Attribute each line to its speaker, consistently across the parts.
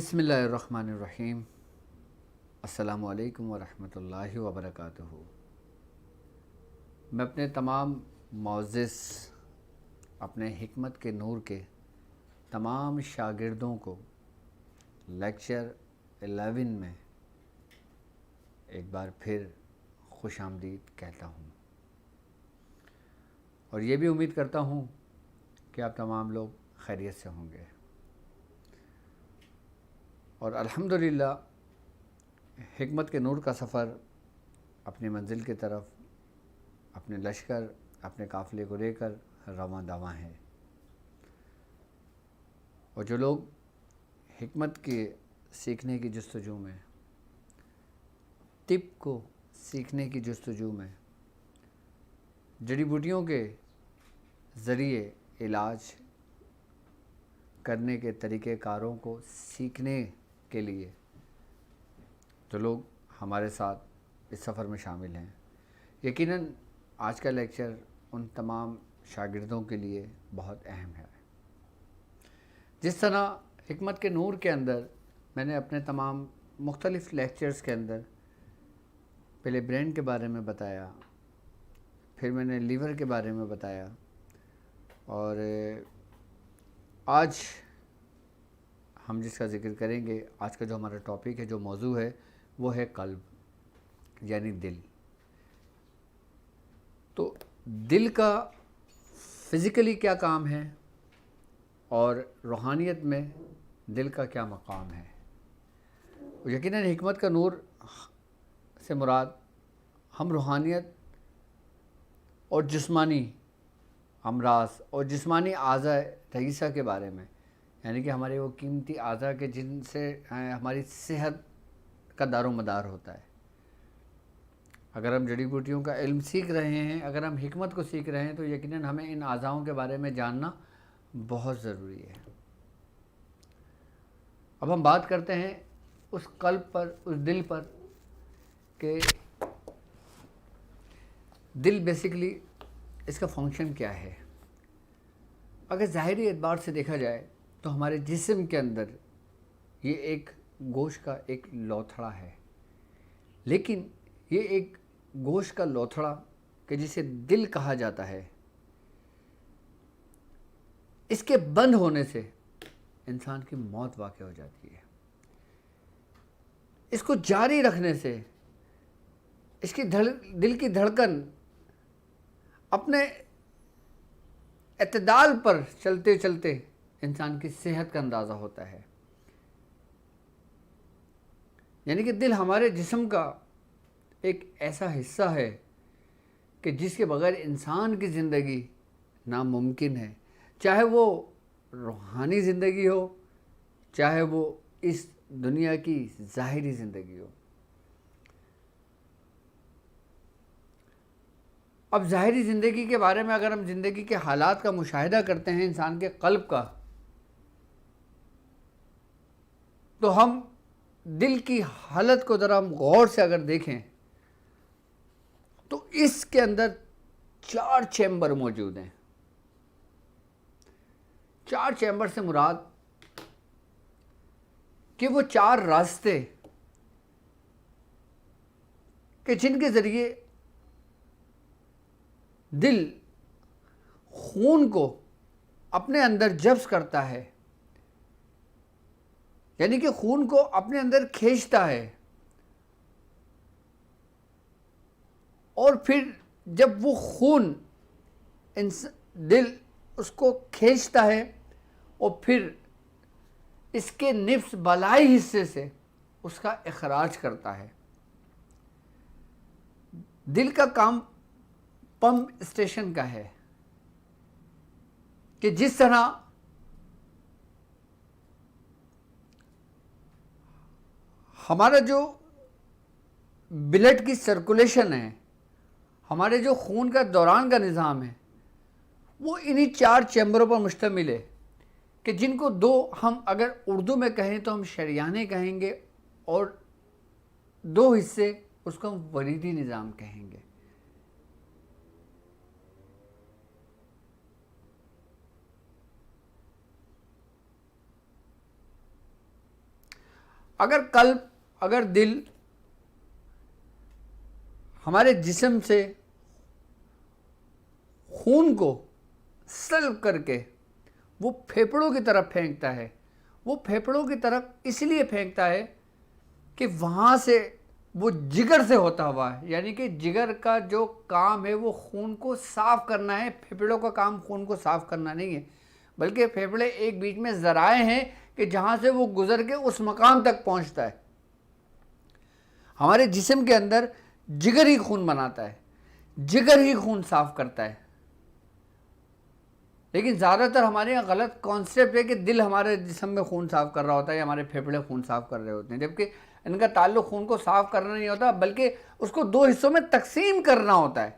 Speaker 1: بسم اللہ الرحمن الرحیم۔ السلام علیکم ورحمۃ اللہ وبرکاتہ۔ میں اپنے تمام معزز اپنے حکمت کے نور کے تمام شاگردوں کو لیکچر 11 میں ایک بار پھر خوش آمدید کہتا ہوں، اور یہ بھی امید کرتا ہوں کہ آپ تمام لوگ خیریت سے ہوں گے، اور الحمدللہ حکمت کے نور کا سفر اپنی منزل کی طرف اپنے لشکر اپنے قافلے کو لے کر رواں دواں ہے۔ اور جو لوگ حکمت کے سیکھنے کی جستجو میں، طب کو سیکھنے کی جستجو میں، جڑی بوٹیوں کے ذریعے علاج کرنے کے طریقہ کاروں کو سیکھنے کے لیے جو لوگ ہمارے ساتھ اس سفر میں شامل ہیں، یقیناً آج کا لیکچر ان تمام شاگردوں کے لیے بہت اہم ہے۔ جس طرح حکمت کے نور کے اندر میں نے اپنے تمام مختلف لیکچرز کے اندر پہلے برین کے بارے میں بتایا، پھر میں نے لیور کے بارے میں بتایا، اور آج ہم جس کا ذکر کریں گے، آج کا جو ہمارا ٹاپک ہے، جو موضوع ہے، وہ ہے قلب یعنی دل۔ تو دل کا فزیکلی کیا کام ہے اور روحانیت میں دل کا کیا مقام ہے۔ یقیناً حکمت کا نور سے مراد ہم روحانیت اور جسمانی امراض اور جسمانی اعضاء رئیسہ کے بارے میں، یعنی کہ ہمارے وہ قیمتی اعضاء کے جن سے ہماری صحت کا دار و مدار ہوتا ہے۔ اگر ہم جڑی بوٹیوں کا علم سیکھ رہے ہیں، اگر ہم حکمت کو سیکھ رہے ہیں، تو یقیناً ہمیں ان اعضاؤں کے بارے میں جاننا بہت ضروری ہے۔ اب ہم بات کرتے ہیں اس قلب پر، اس دل پر، کہ دل بیسیکلی اس کا فنکشن کیا ہے۔ اگر ظاہری اعتبار سے دیکھا جائے تو ہمارے جسم کے اندر یہ ایک گوشت کا ایک لوتھڑا ہے، لیکن یہ ایک گوشت کا لوتھڑا کہ جسے دل کہا جاتا ہے، اس کے بند ہونے سے انسان کی موت واقع ہو جاتی ہے۔ اس کو جاری رکھنے سے اس کی دل کی دھڑکن اپنے اعتدال پر چلتے چلتے انسان کی صحت کا اندازہ ہوتا ہے۔ یعنی کہ دل ہمارے جسم کا ایک ایسا حصہ ہے کہ جس کے بغیر انسان کی زندگی ناممکن ہے، چاہے وہ روحانی زندگی ہو، چاہے وہ اس دنیا کی ظاہری زندگی ہو۔ اب ظاہری زندگی کے بارے میں اگر ہم زندگی کے حالات کا مشاہدہ کرتے ہیں، انسان کے قلب کا، تو ہم دل کی حالت کو ذرا ہم غور سے اگر دیکھیں تو اس کے اندر 4 چیمبر موجود ہیں۔ 4 چیمبر سے مراد کہ وہ 4 راستے کہ جن کے ذریعے دل خون کو اپنے اندر جذب کرتا ہے، یعنی کہ خون کو اپنے اندر کھینچتا ہے، اور پھر جب وہ خون دل اس کو کھینچتا ہے اور پھر اس کے نفس بالائی حصے سے اس کا اخراج کرتا ہے۔ دل کا کام پمپ اسٹیشن کا ہے، کہ جس طرح ہمارا جو بلڈ کی سرکولیشن ہے، ہمارے جو خون کا دوران کا نظام ہے، وہ انہی 4 چیمبروں پر مشتمل ہے، کہ جن کو 2 ہم اگر اردو میں کہیں تو ہم شریانے کہیں گے، اور 2 حصے اس کو ہم وریدی نظام کہیں گے۔ اگر قلب، اگر دل ہمارے جسم سے خون کو سلب کر کے وہ پھیپھڑوں کی طرف پھینکتا ہے، وہ پھیپھڑوں کی طرف اس لیے پھینکتا ہے کہ وہاں سے وہ جگر سے ہوتا ہوا ہے، یعنی کہ جگر کا جو کام ہے وہ خون کو صاف کرنا ہے، پھیپھڑوں کا کام خون کو صاف کرنا نہیں ہے، بلکہ پھیپھڑے ایک بیچ میں ذرائع ہیں کہ جہاں سے وہ گزر کے اس مقام تک پہنچتا ہے۔ ہمارے جسم کے اندر جگر ہی خون بناتا ہے، جگر ہی خون صاف کرتا ہے، لیکن زیادہ تر ہمارے یہاں غلط کانسیپٹ ہے کہ دل ہمارے جسم میں خون صاف کر رہا ہوتا ہے یا ہمارے پھیپھڑے خون صاف کر رہے ہوتے ہیں، جبکہ ان کا تعلق خون کو صاف کرنا نہیں ہوتا، بلکہ اس کو دو حصوں میں تقسیم کرنا ہوتا ہے۔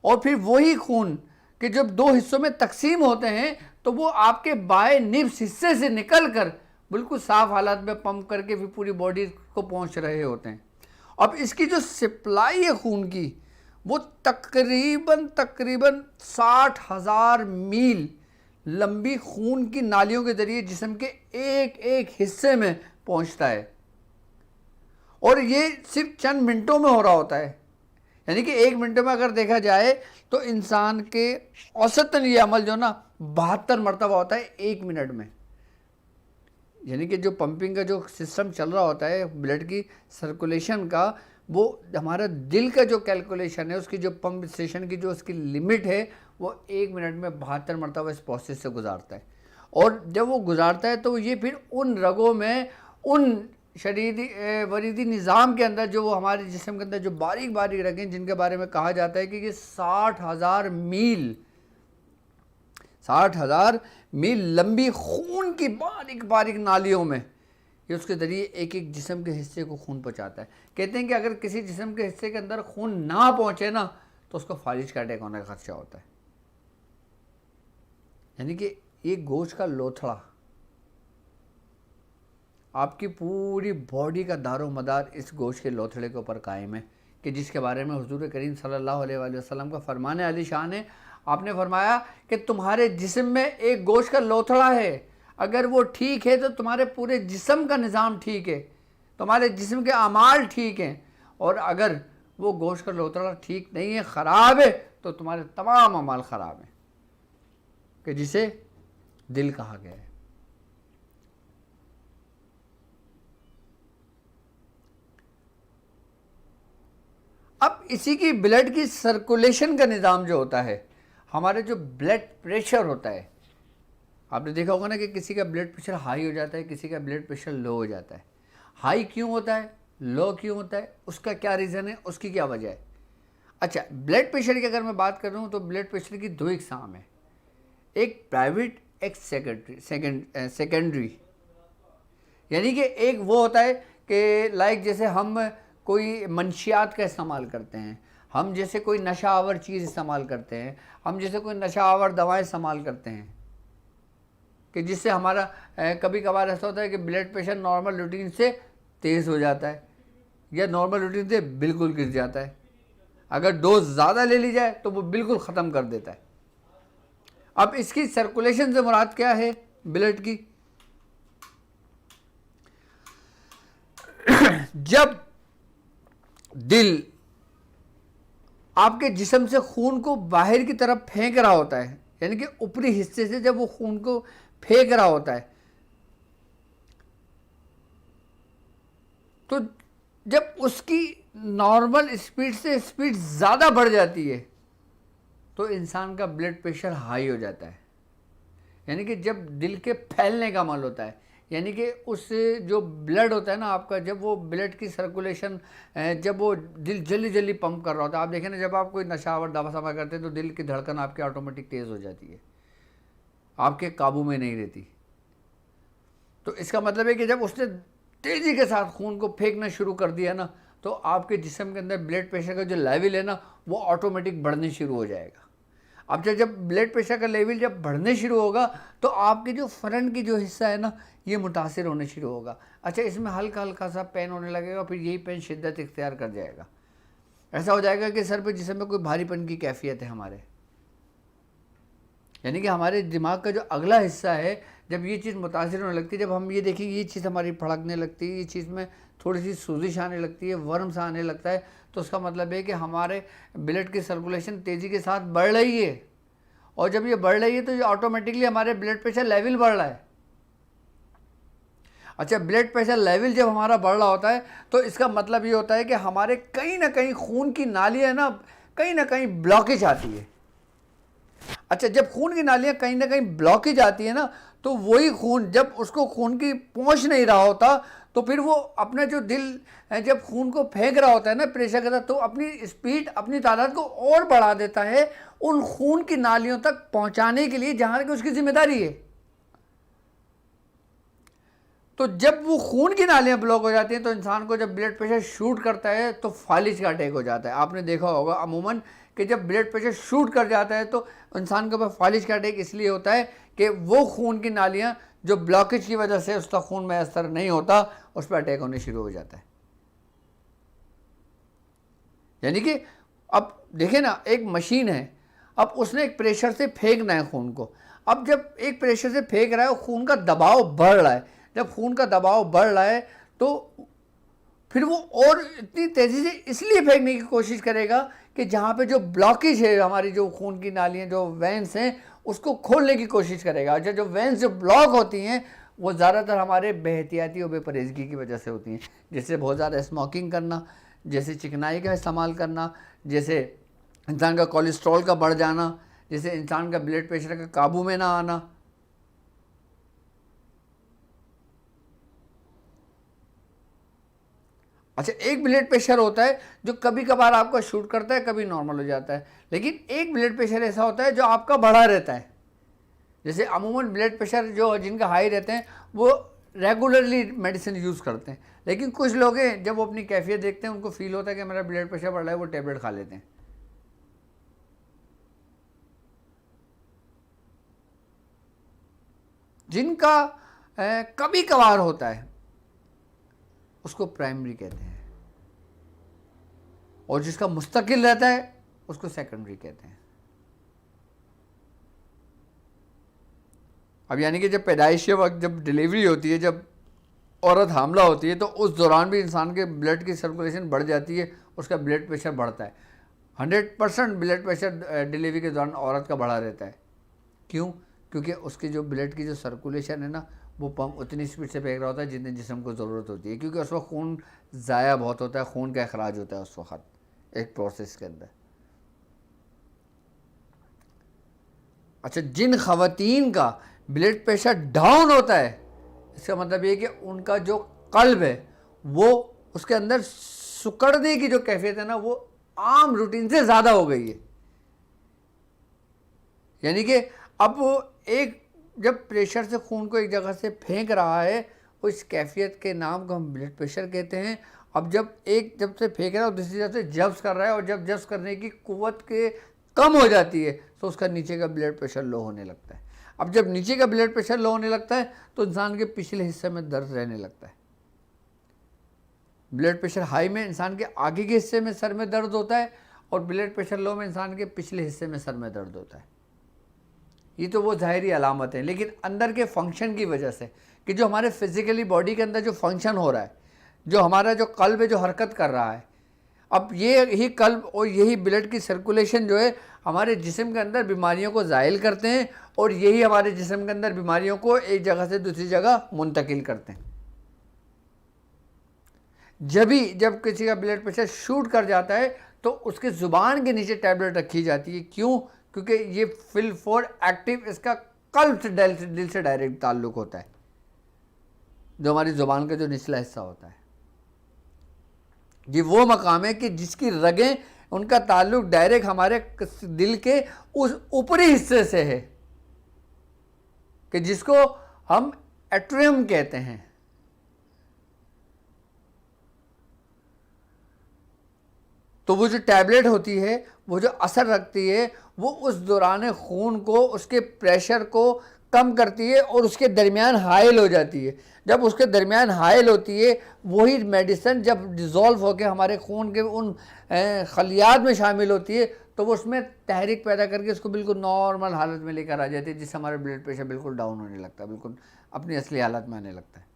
Speaker 1: اور پھر وہی خون کہ جب دو حصوں میں تقسیم ہوتے ہیں تو وہ آپ کے بائیں نفس حصے سے نکل کر بالکل صاف حالات میں پمپ کر کے پوری باڈی کو پہنچ رہے ہوتے ہیں۔ اب اس کی جو سپلائی ہے خون کی، وہ تقریباً 60,000 میل لمبی خون کی نالیوں کے ذریعے جسم کے ایک ایک حصے میں پہنچتا ہے، اور یہ صرف چند منٹوں میں ہو رہا ہوتا ہے، یعنی کہ ایک منٹ میں اگر دیکھا جائے تو انسان کے اوسطاً یہ عمل جو نا 72 مرتبہ ہوتا ہے ایک منٹ میں، یعنی کہ جو پمپنگ کا جو سسٹم چل رہا ہوتا ہے بلڈ کی سرکولیشن کا، وہ ہمارا دل کا جو کیلکولیشن ہے، اس کی جو پمپ اسٹیشن کی جو اس کی لمٹ ہے، وہ ایک منٹ میں 72 مرتبہ اس پروسیس سے گزارتا ہے، اور جب وہ گزارتا ہے تو یہ پھر ان رگوں میں، ان وریدی نظام کے اندر جو وہ ہمارے جسم کے اندر جو باریک باریک رگیں جن کے بارے میں کہا جاتا ہے کہ یہ 60,000 میل لمبی خون کی باریک باریک نالیوں میں یہ اس کے ذریعے ایک ایک جسم کے حصے کو خون پہنچاتا ہے۔ کہتے ہیں کہ اگر کسی جسم کے حصے کے اندر خون نہ پہنچے نا تو اس کو فالج کا اٹیک ہونے کا خدشہ ہوتا ہے، یعنی کہ یہ گوشت کا لوتھڑا آپ کی پوری باڈی کا دار و مدار اس گوشت کے لوتھڑے کے اوپر قائم ہے، کہ جس کے بارے میں حضور کریم صلی اللہ علیہ وآلہ وسلم کا فرمان عالی شان ہے۔ آپ نے فرمایا کہ تمہارے جسم میں ایک گوشت کا لوتھڑا ہے، اگر وہ ٹھیک ہے تو تمہارے پورے جسم کا نظام ٹھیک ہے، تمہارے جسم کے اعمال ٹھیک ہیں، اور اگر وہ گوشت کا لوتھڑا ٹھیک نہیں ہے، خراب ہے، تو تمہارے تمام اعمال خراب ہیں، کہ جسے دل کہا گیا ہے۔ اب اسی کی بلڈ کی سرکولیشن کا نظام جو ہوتا ہے، ہمارے جو بلڈ پریشر ہوتا ہے، آپ نے دیکھا ہوگا نا کہ کسی کا بلڈ پریشر ہائی ہو جاتا ہے، کسی کا بلڈ پریشر لو ہو جاتا ہے۔ ہائی کیوں ہوتا ہے، لو کیوں ہوتا ہے، اس کا کیا ریزن ہے، اس کی کیا وجہ ہے؟ اچھا، بلڈ پریشر کی اگر میں بات کر رہا ہوں تو بلڈ پریشر کی دو اقسام ہیں، ایک پرائیویٹ، ایک سیکنڈری، یعنی کہ ایک وہ ہوتا ہے کہ لائک جیسے ہم کوئی منشیات کا استعمال کرتے ہیں، ہم جیسے کوئی نشہ آور چیز استعمال کرتے ہیں، ہم جیسے کوئی نشہ آور دوائیں استعمال کرتے ہیں، کہ جس سے ہمارا کبھی کبھار ایسا ہوتا ہے کہ بلڈ پریشر نارمل روٹین سے تیز ہو جاتا ہے یا نارمل روٹین سے بالکل گر جاتا ہے، اگر ڈوز زیادہ لے لی جائے تو وہ بالکل ختم کر دیتا ہے۔ اب اس کی سرکولیشن سے مراد کیا ہے بلڈ کی؟ جب دل آپ کے جسم سے خون کو باہر کی طرف پھینک رہا ہوتا ہے، یعنی کہ اوپری حصے سے جب وہ خون کو پھینک رہا ہوتا ہے، تو جب اس کی نارمل اسپیڈ سے اسپیڈ زیادہ بڑھ جاتی ہے تو انسان کا بلڈ پریشر ہائی ہو جاتا ہے، یعنی کہ جب دل کے پھیلنے کا عمل ہوتا ہے، یعنی کہ اس جو بلڈ ہوتا ہے نا آپ کا، جب وہ بلڈ کی سرکولیشن، جب وہ دل جلدی جلدی پمپ کر رہا ہوتا ہے، آپ دیکھیں نا جب آپ کوئی نشہ آور دوا سما کرتے ہیں تو دل کی دھڑکن آپ کی آٹومیٹک تیز ہو جاتی ہے، آپ کے قابو میں نہیں رہتی، تو اس کا مطلب ہے کہ جب اس نے تیزی کے ساتھ خون کو پھینکنا شروع کر دیا نا تو آپ کے جسم کے اندر بلڈ پریشر کا جو لیول ہے نا وہ آٹومیٹک بڑھنے شروع ہو جائے گا۔ اب جب بلڈ پریشر کا لیول جب بڑھنے شروع ہوگا تو آپ کی جو فرنٹ کی جو حصہ ہے نا یہ متاثر ہونے شروع ہوگا۔ اچھا، اس میں ہلکا ہلکا سا پین ہونے لگے گا، پھر یہی پین شدت اختیار کر جائے گا، ایسا ہو جائے گا کہ سر پہ جسم میں کوئی بھاری پن کی کیفیت ہے ہمارے، یعنی کہ ہمارے دماغ کا جو اگلا حصہ ہے جب یہ چیز متاثر ہونے لگتی ہے، جب ہم یہ دیکھیں یہ چیز ہماری پھڑکنے لگتی ہے، یہ چیز میں تھوڑی سی سوزش آنے لگتی ہے، ورم سا آنے لگتا ہے، تو اس کا مطلب ہے کہ ہمارے بلڈ کی سرکولیشن تیزی کے ساتھ بڑھ رہی ہے، اور جب یہ بڑھ رہی ہے تو یہ آٹومیٹکلی ہمارے بلڈ پریشر لیول بڑھ رہا ہے۔ اچھا، بلڈ پریشر لیول جب ہمارا بڑھ رہا ہوتا ہے تو اس کا مطلب یہ ہوتا ہے کہ ہمارے کہیں نہ کہیں خون کی نالیاں نا کہیں نہ کہیں بلاکیج آتی ہے۔ اچھا، جب خون کی نالیاں کہیں نہ کہیں بلاکیج آتی ہے نا، تو وہی خون جب اس کو خون کی پہنچ نہیں رہا ہوتا تو پھر وہ اپنا جو دل جب خون کو پھینک رہا ہوتا ہے نا پریشر کے ساتھ، تو اپنی اسپیڈ اپنی تعداد کو اور بڑھا دیتا ہے ان خون کی نالیوں تک پہنچانے کے لیے جہاں کہ اس کی ذمہ داری ہے۔ تو جب وہ خون کی نالیاں بلاک ہو جاتی ہیں تو انسان کو جب بلڈ پریشر شوٹ کرتا ہے تو فالج کا اٹیک ہو جاتا ہے۔ آپ نے دیکھا ہوگا عموماً کہ جب بلڈ پریشر شوٹ کر جاتا ہے تو انسان کے اوپر فالج کا اٹیک اس لیے ہوتا ہے کہ وہ خون کی نالیاں جو بلاکیج کی وجہ سے اس کا خون میسر نہیں ہوتا، اس پہ اٹیک ہونے شروع ہو جاتا ہے۔ یعنی کہ اب دیکھیں نا، ایک مشین ہے، اب اس نے ایک پریشر سے پھینکنا ہے خون کو، اب جب ایک پریشر سے پھینک رہا ہے خون کا دباؤ بڑھ رہا ہے، جب خون کا دباؤ بڑھ رہا ہے تو پھر وہ اور اتنی تیزی سے اس لیے پھینکنے کی کوشش کرے گا کہ جہاں پہ جو بلاکیج ہے ہماری جو خون کی نالیاں جو وینس ہیں اس کو کھولنے کی کوشش کرے گا۔ جو وینس جو بلاک ہوتی ہیں وہ زیادہ تر ہمارے بے احتیاطی اور بے پرہیزگی کی وجہ سے ہوتی ہیں، جیسے بہت زیادہ اسموکنگ کرنا، جیسے چکنائی کا استعمال کرنا، جیسے انسان کا کولیسٹرول کا بڑھ جانا، جیسے انسان کا بلڈ پریشر کا قابو میں نہ آنا۔ اچھا، ایک بلڈ پریشر ہوتا ہے جو کبھی کبھار آپ کا شوٹ کرتا ہے، کبھی نارمل ہو جاتا ہے، لیکن ایک بلڈ پریشر ایسا ہوتا ہے جو آپ کا بڑھا رہتا ہے۔ جیسے عموماً بلڈ پریشر جو جن کا ہائی رہتے ہیں وہ ریگولرلی میڈیسن یوز کرتے ہیں، لیکن کچھ لوگ ہیں جب وہ اپنی کیفیت دیکھتے ہیں ان کو فیل ہوتا ہے کہ میرا بلڈ پریشر بڑھ رہا ہے، وہ ٹیبلٹ کھا لیتے ہیں۔ جن کا کبھی کبھار ہوتا ہے اس کو پرائمری کہتے ہیں، اور جس کا مستقل رہتا ہے اس کو سیکنڈری کہتے ہیں۔ اب یعنی کہ جب پیدائشی وقت جب ڈیلیوری ہوتی ہے، جب عورت حاملہ ہوتی ہے تو اس دوران بھی انسان کے بلڈ کی سرکولیشن بڑھ جاتی ہے، اس کا بلڈ پریشر بڑھتا ہے۔ 100% بلڈ پریشر ڈیلیوری کے دوران عورت کا بڑھا رہتا ہے۔ کیوں؟ کیونکہ اس کی جو بلڈ کی جو سرکولیشن ہے نا وہ پمپ اتنی سپیڈ سے پھینک رہا ہوتا ہے جتنے جسم کو ضرورت ہوتی ہے، کیونکہ اس وقت خون ضائع بہت ہوتا ہے، خون کا اخراج ہوتا ہے اس وقت ایک پروسیس کے اندر۔ اچھا، جن خواتین کا بلڈ پریشر ڈاؤن ہوتا ہے اس کا مطلب یہ کہ ان کا جو قلب ہے وہ اس کے اندر سکڑنے کی جو کیفیت ہے نا وہ عام روٹین سے زیادہ ہو گئی ہے۔ یعنی کہ اب ایک جب پریشر سے خون کو ایک جگہ سے پھینک رہا ہے اس کیفیت کے نام کو ہم بلڈ پریشر کہتے ہیں۔ اب جب جب سے پھینک رہا ہے اور دوسری جگہ سے جذب کر رہا ہے، اور جب جذب کرنے کی قوت کے کم ہو جاتی ہے تو اس کا نیچے کا بلڈ پریشر لو ہونے لگتا ہے۔ اب جب نیچے کا بلڈ پریشر لو ہونے لگتا ہے تو انسان کے پچھلے حصے میں درد رہنے لگتا ہے۔ بلڈ پریشر ہائی میں انسان کے آگے کے حصے میں سر میں درد ہوتا ہے، اور بلڈ پریشر لو میں انسان کے پچھلے حصے میں سر میں درد ہوتا ہے۔ یہ تو وہ ظاہری علامت ہیں، لیکن اندر کے فنکشن کی وجہ سے کہ جو ہمارے فزیکلی باڈی کے اندر جو فنکشن ہو رہا ہے، جو ہمارا جو قلب ہے جو حرکت کر رہا ہے، اب یہی قلب اور یہی بلڈ کی سرکولیشن جو ہے ہمارے جسم کے اندر بیماریوں کو زائل کرتے ہیں، اور یہی ہمارے جسم کے اندر بیماریوں کو ایک جگہ سے دوسری جگہ منتقل کرتے ہیں۔ جب کسی کا بلڈ پریشر شوٹ کر جاتا ہے تو اس کے زبان کے نیچے ٹیبلٹ رکھی جاتی ہے۔ کیوں؟ کیونکہ یہ فل فور ایکٹیو اس کا قلب سے دل سے ڈائریکٹ تعلق ہوتا ہے، جو ہماری زبان کا جو نچلا حصہ ہوتا ہے۔ یہ وہ مقام ہے کہ جس کی رگیں ان کا تعلق ڈائریکٹ ہمارے دل کے اس اوپری حصے سے ہے کہ جس کو ہم ایٹریم کہتے ہیں۔ تو وہ جو ٹیبلٹ ہوتی ہے وہ جو اثر رکھتی ہے وہ اس دوران خون کو اس کے پریشر کو کم کرتی ہے اور اس کے درمیان حائل ہو جاتی ہے۔ جب اس کے درمیان حائل ہوتی ہے وہی میڈیسن جب ڈیزولو ہو کے ہمارے خون کے ان خلیات میں شامل ہوتی ہے تو وہ اس میں تحریک پیدا کر کے اس کو بالکل نارمل حالت میں لے کر آ جاتی ہے، جس سے ہمارا بلڈ پریشر بالکل ڈاؤن ہونے لگتا ہے، بالکل اپنی اصلی حالت میں آنے لگتا ہے۔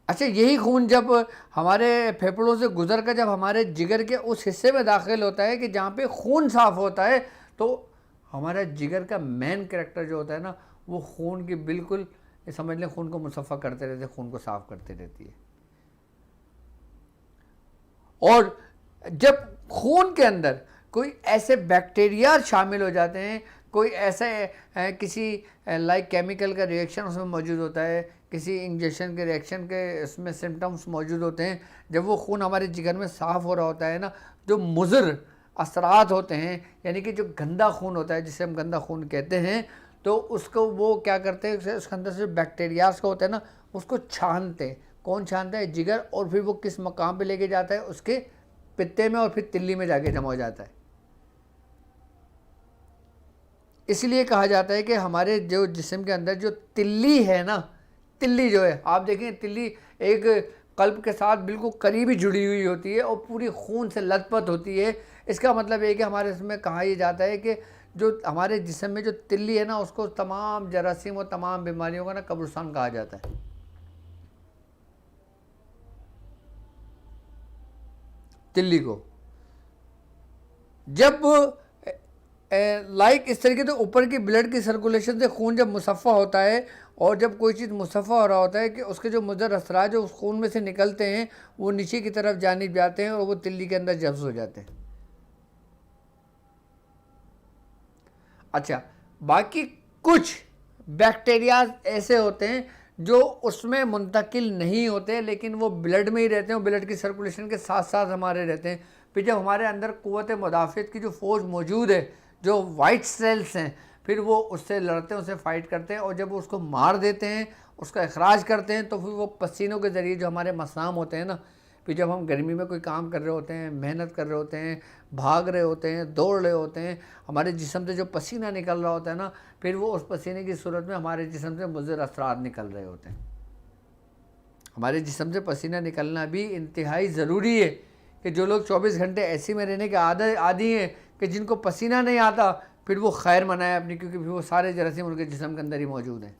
Speaker 1: اچھا، یہی خون جب ہمارے پھیپھڑوں سے گزر کر جب ہمارے جگر کے اس حصے میں داخل ہوتا ہے کہ جہاں پہ خون صاف ہوتا ہے، تو ہمارا جگر کا مین کریکٹر جو ہوتا ہے نا، وہ خون کی بالکل سمجھ لیں خون کو مصفہ کرتے رہتے، خون کو صاف کرتے رہتی ہے۔ اور جب خون کے اندر کوئی ایسے بیکٹیریا شامل ہو جاتے ہیں، کوئی ایسے کسی لائک کیمیکل کا ریئیکشن اس میں موجود ہوتا ہے، کسی انجیکشن کے ریئیکشن کے اس میں سمٹمز موجود ہوتے ہیں، جب وہ خون ہمارے جگر میں صاف ہو رہا ہوتا ہے نا، جو مضر اثرات ہوتے ہیں، یعنی کہ جو گندا خون ہوتا ہے جسے ہم گندا خون کہتے ہیں، تو اس کو وہ کیا کرتے ہیں، اس کے اندر سے بیکٹیریاز کا ہوتا ہے نا، اس کو چھانتے ہیں۔ کون چھانتا ہے؟ جگر، اور پھر وہ کس مقام پہ لے کے جاتا ہے؟ اس کے پتے میں، اور پھر تلی میں جا کے جمع ہو جاتا ہے۔ اس لیے کہا جاتا ہے کہ ہمارے جو جسم کے اندر جو تلی ہے نا، تلی جو ہے، آپ دیکھیں تلی ایک قلب کے ساتھ بالکل قریبی جڑی ہوئی ہوتی ہے اور پوری خون سے لت پت ہوتی ہے۔ اس کا مطلب یہ کہ ہمارے اس میں کہا یہ جاتا ہے کہ جو ہمارے جسم میں جو تلی ہے نا، اس کو تمام جراثیم اور تمام بیماریوں کا نا قبرستان کہا جاتا ہے۔ تلی کو جب لائک اس طریقے سے اوپر کی بلڈ کی سرکولیشن سے خون جب مصفہ ہوتا ہے، اور جب کوئی چیز مصفہ ہو رہا ہوتا ہے کہ اس کے جو مضر اثرات جو اس خون میں سے نکلتے ہیں وہ نیچے کی طرف جانب جاتے ہیں اور وہ تلی کے اندر جذب ہو جاتے ہیں۔ اچھا، باقی کچھ بیکٹیریاز ایسے ہوتے ہیں جو اس میں منتقل نہیں ہوتے، لیکن وہ بلڈ میں ہی رہتے ہیں، اور بلڈ کی سرکولیشن کے ساتھ ساتھ ہمارے رہتے ہیں۔ پھر جب ہمارے اندر قوت مدافعت کی جو فوج موجود ہے، جو وائٹ سیلز ہیں، پھر وہ اس سے لڑتے ہیں، اسے فائٹ کرتے ہیں، اور جب وہ اس کو مار دیتے ہیں، اس کا اخراج کرتے ہیں، تو پھر وہ پسینوں کے ذریعے جو ہمارے مسام ہوتے ہیں نا، پھر جب ہم گرمی میں کوئی کام کر رہے ہوتے ہیں، محنت کر رہے ہوتے ہیں، بھاگ رہے ہوتے ہیں، دوڑ رہے ہوتے ہیں، ہمارے جسم سے جو پسینہ نکل رہا ہوتا ہے نا، پھر وہ اس پسینے کی صورت میں ہمارے جسم سے مضر اثرات نکل رہے ہوتے ہیں۔ ہمارے جسم سے پسینہ نکلنا بھی انتہائی ضروری ہے، کہ جو لوگ 24 گھنٹے ایسی میں رہنے کے عادی ہیں کہ جن کو پسینہ نہیں آتا، پھر وہ خیر منائے اپنی، کیونکہ پھر وہ سارے جراثیم ان کے جسم کے اندر ہی موجود ہیں۔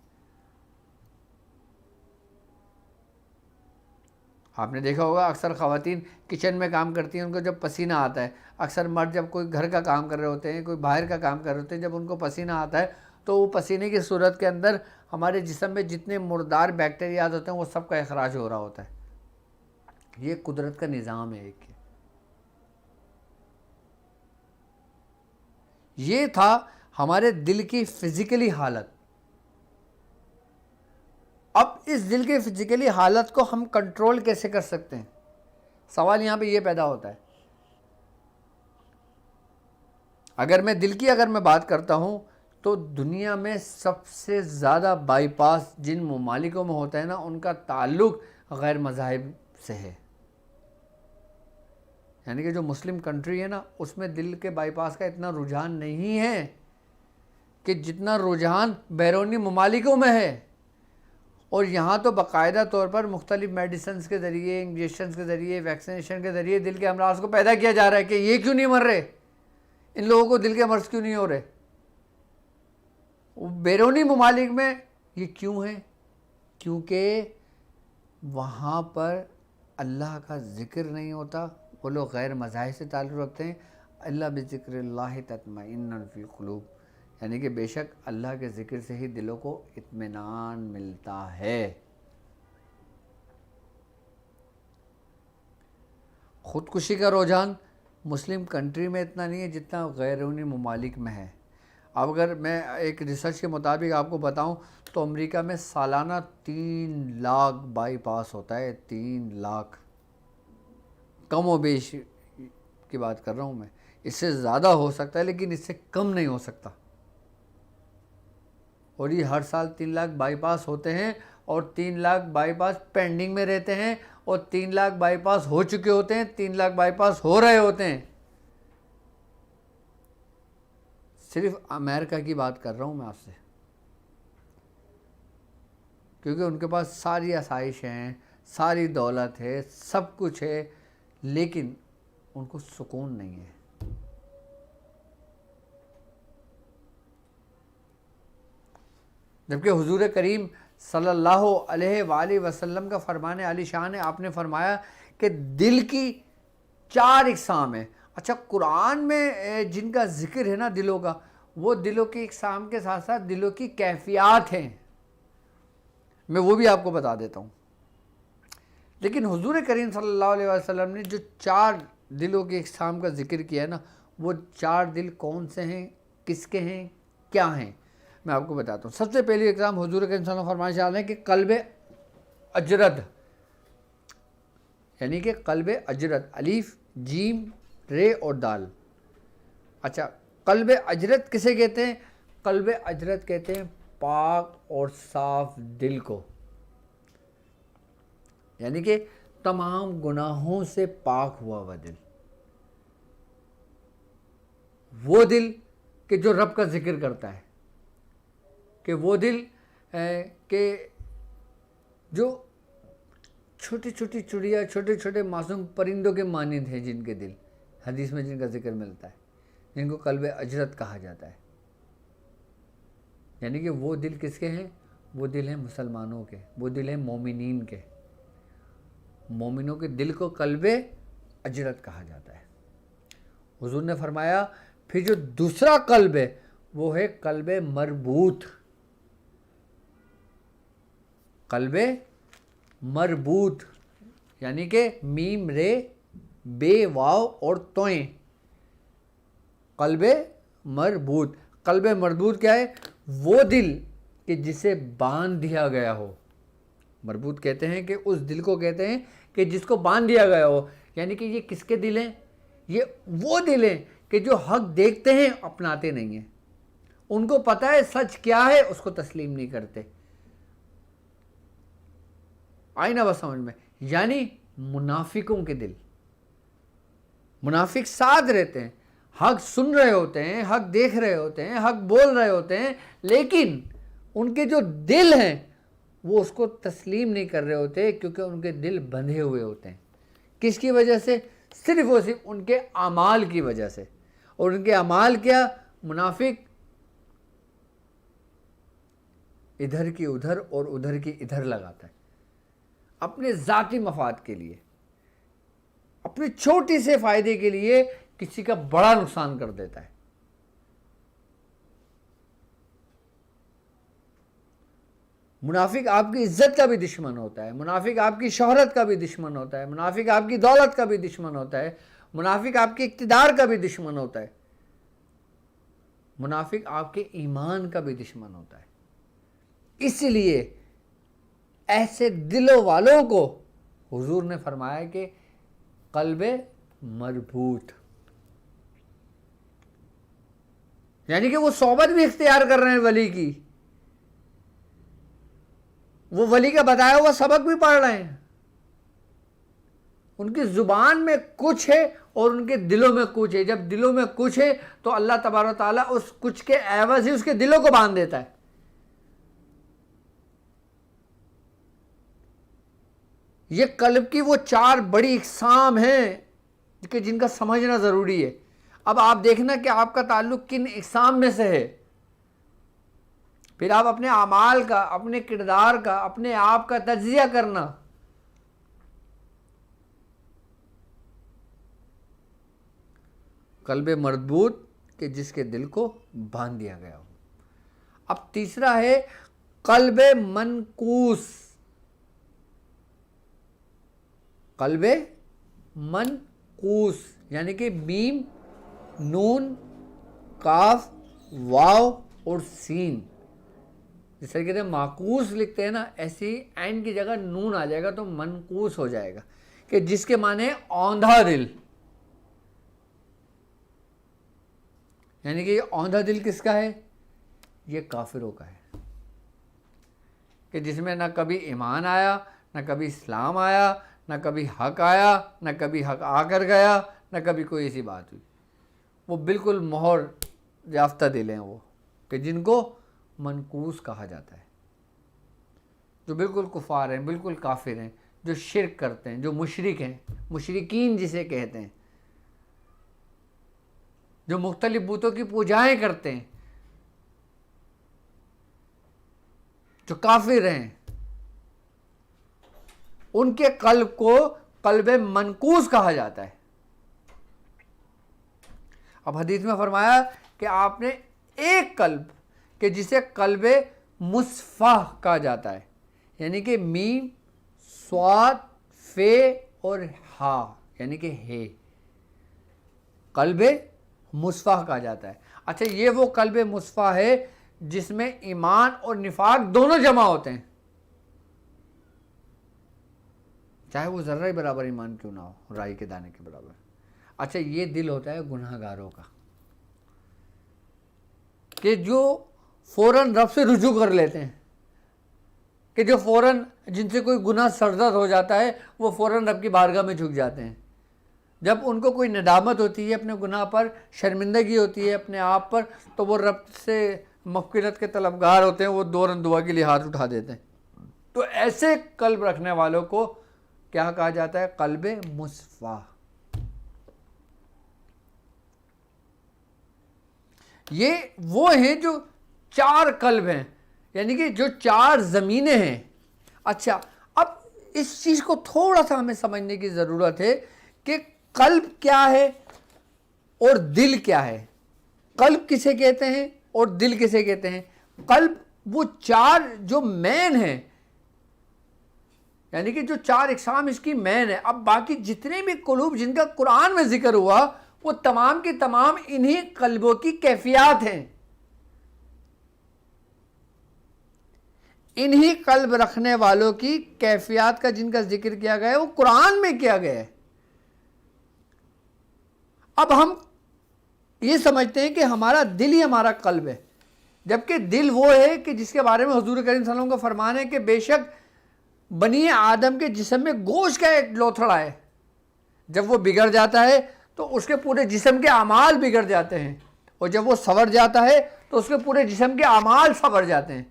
Speaker 1: آپ نے دیکھا ہوگا اکثر خواتین کچن میں کام کرتی ہیں، ان کو جب پسینہ آتا ہے، اکثر مرد جب کوئی گھر کا کام کر رہے ہوتے ہیں، کوئی باہر کا کام کر رہے ہوتے ہیں، جب ان کو پسینہ آتا ہے تو وہ پسینے کی صورت کے اندر ہمارے جسم میں جتنے مردار بیکٹیریاز ہوتے ہیں وہ سب کا اخراج ہو رہا ہوتا ہے۔ یہ قدرت کا نظام ہے ایک۔ یہ تھا ہمارے دل کی فزیکلی حالت۔ اب اس دل کی فزیکلی حالت کو ہم کنٹرول کیسے کر سکتے ہیں؟ سوال یہاں پہ یہ پیدا ہوتا ہے۔ اگر میں بات کرتا ہوں تو دنیا میں سب سے زیادہ بائی پاس جن ممالکوں میں ہوتا ہے نا، ان کا تعلق غیر مذاہب سے ہے۔ یعنی کہ جو مسلم کنٹری ہے نا، اس میں دل کے بائی پاس کا اتنا رجحان نہیں ہے کہ جتنا رجحان بیرونی ممالکوں میں ہے۔ اور یہاں تو باقاعدہ طور پر مختلف میڈیسنز کے ذریعے، انجیکشنز کے ذریعے، ویکسینیشن کے ذریعے دل کے امراض کو پیدا کیا جا رہا ہے کہ یہ کیوں نہیں مر رہے، ان لوگوں کو دل کے مرض کیوں نہیں ہو رہے۔ بیرونی ممالک میں یہ کیوں ہے؟ کیونکہ وہاں پر اللہ کا ذکر نہیں ہوتا، وہ لوگ غیر مذاہب سے تعلق رکھتے ہیں۔ اللہ بذکر اللہ تطمئن القلوب، یعنی کہ بے شک اللہ کے ذکر سے ہی دلوں کو اطمینان ملتا ہے۔ خودکشی کا رجحان مسلم کنٹری میں اتنا نہیں ہے جتنا بیرونی ممالک میں ہے۔ اب اگر میں ایک ریسرچ کے مطابق آپ کو بتاؤں تو امریکہ میں سالانہ 3 لاکھ بائی پاس ہوتا ہے۔ 3 لاکھ، کم و بیش کی بات کر رہا ہوں میں، اس سے زیادہ ہو سکتا ہے لیکن اس سے کم نہیں ہو سکتا۔ اور یہ ہر سال 3 لاکھ بائی پاس ہوتے ہیں، اور 3 لاکھ بائی پاس پینڈنگ میں رہتے ہیں، اور 3 لاکھ بائی پاس ہو چکے ہوتے ہیں، 3 لاکھ بائی پاس ہو رہے ہوتے ہیں۔ صرف امریکہ کی بات کر رہا ہوں میں آپ سے۔ کیونکہ ان کے پاس ساری آسائش ہیں، ساری دولت ہے، سب کچھ ہے، لیکن ان کو سکون نہیں ہے۔ جبکہ حضور کریم صلی اللہ علیہ وآلہ وسلم کا فرمان عالی شان ہے، آپ نے فرمایا کہ دل کی 4 اقسام ہیں۔ اچھا، قرآن میں جن کا ذکر ہے نا دلوں کا، وہ دلوں کی اقسام کے ساتھ ساتھ دلوں کی کیفیات ہیں، میں وہ بھی آپ کو بتا دیتا ہوں۔ لیکن حضور کریم صلی اللہ علیہ وسلم نے جو 4 دلوں کی اقسام کا ذکر کیا ہے نا، وہ 4 دل کون سے ہیں، کس کے ہیں، کیا ہیں، میں آپ کو بتاتا ہوں۔ سب سے پہلی اقسام حضور کریم صلی اللہ علیہ وسلم فرمانے چاہتے ہیں کہ قلب اجرد، یعنی کہ قلب اجرد، الف جیم رے اور دال۔ اچھا، قلب اجرد کسے کہتے ہیں؟ قلب اجرد کہتے ہیں پاک اور صاف دل کو، یعنی کہ تمام گناہوں سے پاک ہوا ہوا دل، وہ دل کہ جو رب کا ذکر کرتا ہے، کہ وہ دل کہ جو چھوٹی چھوٹی چڑیا، چھوٹے چھوٹے معصوم پرندوں کے مانند ہیں، جن کے دل حدیث میں جن کا ذکر ملتا ہے، جن کو قلب اجرت کہا جاتا ہے۔ یعنی کہ وہ دل کس کے ہیں؟ وہ دل ہیں مسلمانوں کے، وہ دل ہیں مومنین کے، مومنوں کے دل کو قلب اجرت کہا جاتا ہے۔ حضور نے فرمایا پھر جو دوسرا قلب ہے وہ ہے قلب مربوط، قلب مربوط، یعنی کہ میم رے بے واو اور توئیں، قلب مربوط۔ قلب مربوط کیا ہے؟ وہ دل کہ جسے باندھ دیا گیا ہو، مربوط کہتے ہیں کہ اس دل کو کہتے ہیں کہ جس کو باندھ دیا گیا ہو، یعنی کہ یہ کس کے دل ہیں؟ یہ وہ دل ہیں کہ جو حق دیکھتے ہیں اپناتے نہیں ہیں، ان کو پتہ ہے سچ کیا ہے، اس کو تسلیم نہیں کرتے۔ آئی نا بس سمجھ میں؟ یعنی منافقوں کے دل، منافق ساتھ رہتے ہیں، حق سن رہے ہوتے ہیں، حق دیکھ رہے ہوتے ہیں، حق بول رہے ہوتے ہیں، لیکن ان کے جو دل ہیں وہ اس کو تسلیم نہیں کر رہے ہوتے، کیونکہ ان کے دل بندھے ہوئے ہوتے ہیں۔ کس کی وجہ سے؟ صرف اور صرف ان کے اعمال کی وجہ سے۔ اور ان کے اعمال کیا؟ منافق ادھر کی ادھر اور ادھر کی ادھر لگاتا ہے، اپنے ذاتی مفاد کے لیے، اپنے چھوٹی سے فائدے کے لیے کسی کا بڑا نقصان کر دیتا ہے۔ منافق آپ کی عزت کا بھی دشمن ہوتا ہے، منافق آپ کی شہرت کا بھی دشمن ہوتا ہے، منافق آپ کی دولت کا بھی دشمن ہوتا ہے، منافق آپ کے اقتدار کا بھی دشمن ہوتا ہے، منافق آپ کے ایمان کا بھی دشمن ہوتا ہے۔ اس لیے ایسے دلوں والوں کو حضور نے فرمایا کہ قلب مربوط، یعنی کہ وہ صحبت بھی اختیار کر رہے ہیں ولی کی، وہ ولی کا بتایا ہوا سبق بھی پڑھ رہے ہیں، ان کی زبان میں کچھ ہے اور ان کے دلوں میں کچھ ہے۔ جب دلوں میں کچھ ہے تو اللہ تبارک و تعالیٰ اس کچھ کے عوض ہی اس کے دلوں کو باندھ دیتا ہے۔ یہ قلب کی وہ 4 بڑی اقسام ہیں کہ جن کا سمجھنا ضروری ہے۔ اب آپ دیکھنا کہ آپ کا تعلق کن اقسام میں سے ہے، پھر آپ اپنے اعمال کا، اپنے کردار کا، اپنے آپ کا تجزیہ کرنا۔ قلب مربوط کہ جس کے دل کو باندھ دیا گیا ہو۔ اب تیسرا ہے قلب منقوس، قلب منقوس یعنی کہ میم نون کاف واو اور سین، جس طریقے سے معکوس لکھتے ہیں نا، ایسی عین کی جگہ نون آ جائے گا تو منقوس ہو جائے گا، کہ جس کے معنی ہے اوندھا دل۔ یعنی کہ یہ اوندھا دل کس کا ہے؟ یہ کافروں کا ہے، کہ جس میں نہ کبھی ایمان آیا، نہ کبھی اسلام آیا، نہ کبھی حق آیا، نہ کبھی حق آ کر گیا، نہ کبھی کوئی ایسی بات ہوئی۔ وہ بالکل مہر یافتہ دل ہیں وہ، کہ جن کو منقوس کہا جاتا ہے۔ جو بالکل کفار ہیں، بالکل کافر ہیں، جو شرک کرتے ہیں، جو مشرک ہیں، مشرکین جسے کہتے ہیں، جو مختلف بتوں کی پوجائیں کرتے ہیں، جو کافر ہیں، ان کے قلب کو قلب منکوس کہا جاتا ہے۔ اب حدیث میں فرمایا کہ آپ نے ایک قلب کہ جسے قلب مصفح کہا جاتا ہے، یعنی کہ میم، صاد، فے اور ہا، یعنی کہ ہے، قلب مصفح کہا جاتا ہے۔ اچھا، یہ وہ قلب مصفح ہے جس میں ایمان اور نفاق دونوں جمع ہوتے ہیں، چاہے وہ ذرہ برابر ایمان کیوں نہ ہو، رائی کے دانے کے برابر۔ اچھا، یہ دل ہوتا ہے گناہ گاروں کا، کہ جو فوراً رب سے رجوع کر لیتے ہیں، کہ جو فوراً جن سے کوئی گناہ سرزد ہو جاتا ہے وہ فوراً رب کی بارگاہ میں جھک جاتے ہیں۔ جب ان کو کوئی ندامت ہوتی ہے اپنے گناہ پر، شرمندگی ہوتی ہے اپنے آپ پر، تو وہ رب سے مغفرت کے طلبگار ہوتے ہیں، وہ دورن دعا کے لیے ہاتھ اٹھا دیتے ہیں۔ تو ایسے قلب رکھنے والوں کو کیا کہا جاتا ہے؟ قلب مصفح۔ یہ وہ ہیں جو چار قلب ہیں، یعنی کہ جو چار زمینیں ہیں۔ اچھا، اب اس چیز کو تھوڑا سا ہمیں سمجھنے کی ضرورت ہے کہ قلب کیا ہے اور دل کیا ہے۔ قلب کسے کہتے ہیں اور دل کسے کہتے ہیں؟ قلب وہ چار جو مین ہیں، یعنی کہ جو چار اقسام اس کی مین ہے۔ اب باقی جتنے بھی قلوب جن کا قرآن میں ذکر ہوا وہ تمام کی تمام انہی قلبوں کی کیفیات ہیں، انہی قلب رکھنے والوں کی کیفیات کا جن کا ذکر کیا گیا ہے وہ قرآن میں کیا گیا ہے۔ اب ہم یہ سمجھتے ہیں کہ ہمارا دل ہی ہمارا قلب ہے، جبکہ دل وہ ہے کہ جس کے بارے میں حضور کریم صلی اللہ علیہ وسلم کا فرمان ہے کہ بے شک بنی آدم کے جسم میں گوشت کا ایک لوتھڑا ہے، جب وہ بگڑ جاتا ہے تو اس کے پورے جسم کے اعمال بگڑ جاتے ہیں، اور جب وہ سنور جاتا ہے تو اس کے پورے جسم کے اعمال سنور جاتے ہیں۔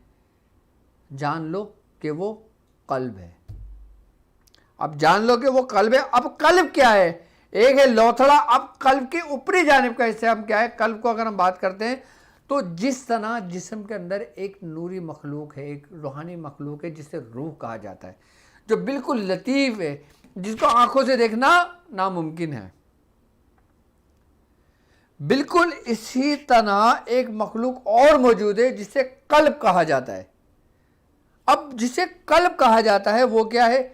Speaker 1: جان لو کہ وہ قلب ہے۔ اب جان لو کہ وہ قلب ہے۔ اب قلب کیا ہے؟ ایک ہے لوتھڑا۔ اب قلب کے اوپری جانب کا حصہ ہم کیا ہے؟ قلب کو اگر ہم بات کرتے ہیں تو جس طرح جسم کے اندر ایک نوری مخلوق ہے، ایک روحانی مخلوق ہے جسے روح کہا جاتا ہے، جو بالکل لطیف ہے، جس کو آنکھوں سے دیکھنا ناممکن ہے، بالکل اسی طرح ایک مخلوق اور موجود ہے جسے قلب کہا جاتا ہے۔ اب جسے قلب کہا جاتا ہے وہ کیا ہے؟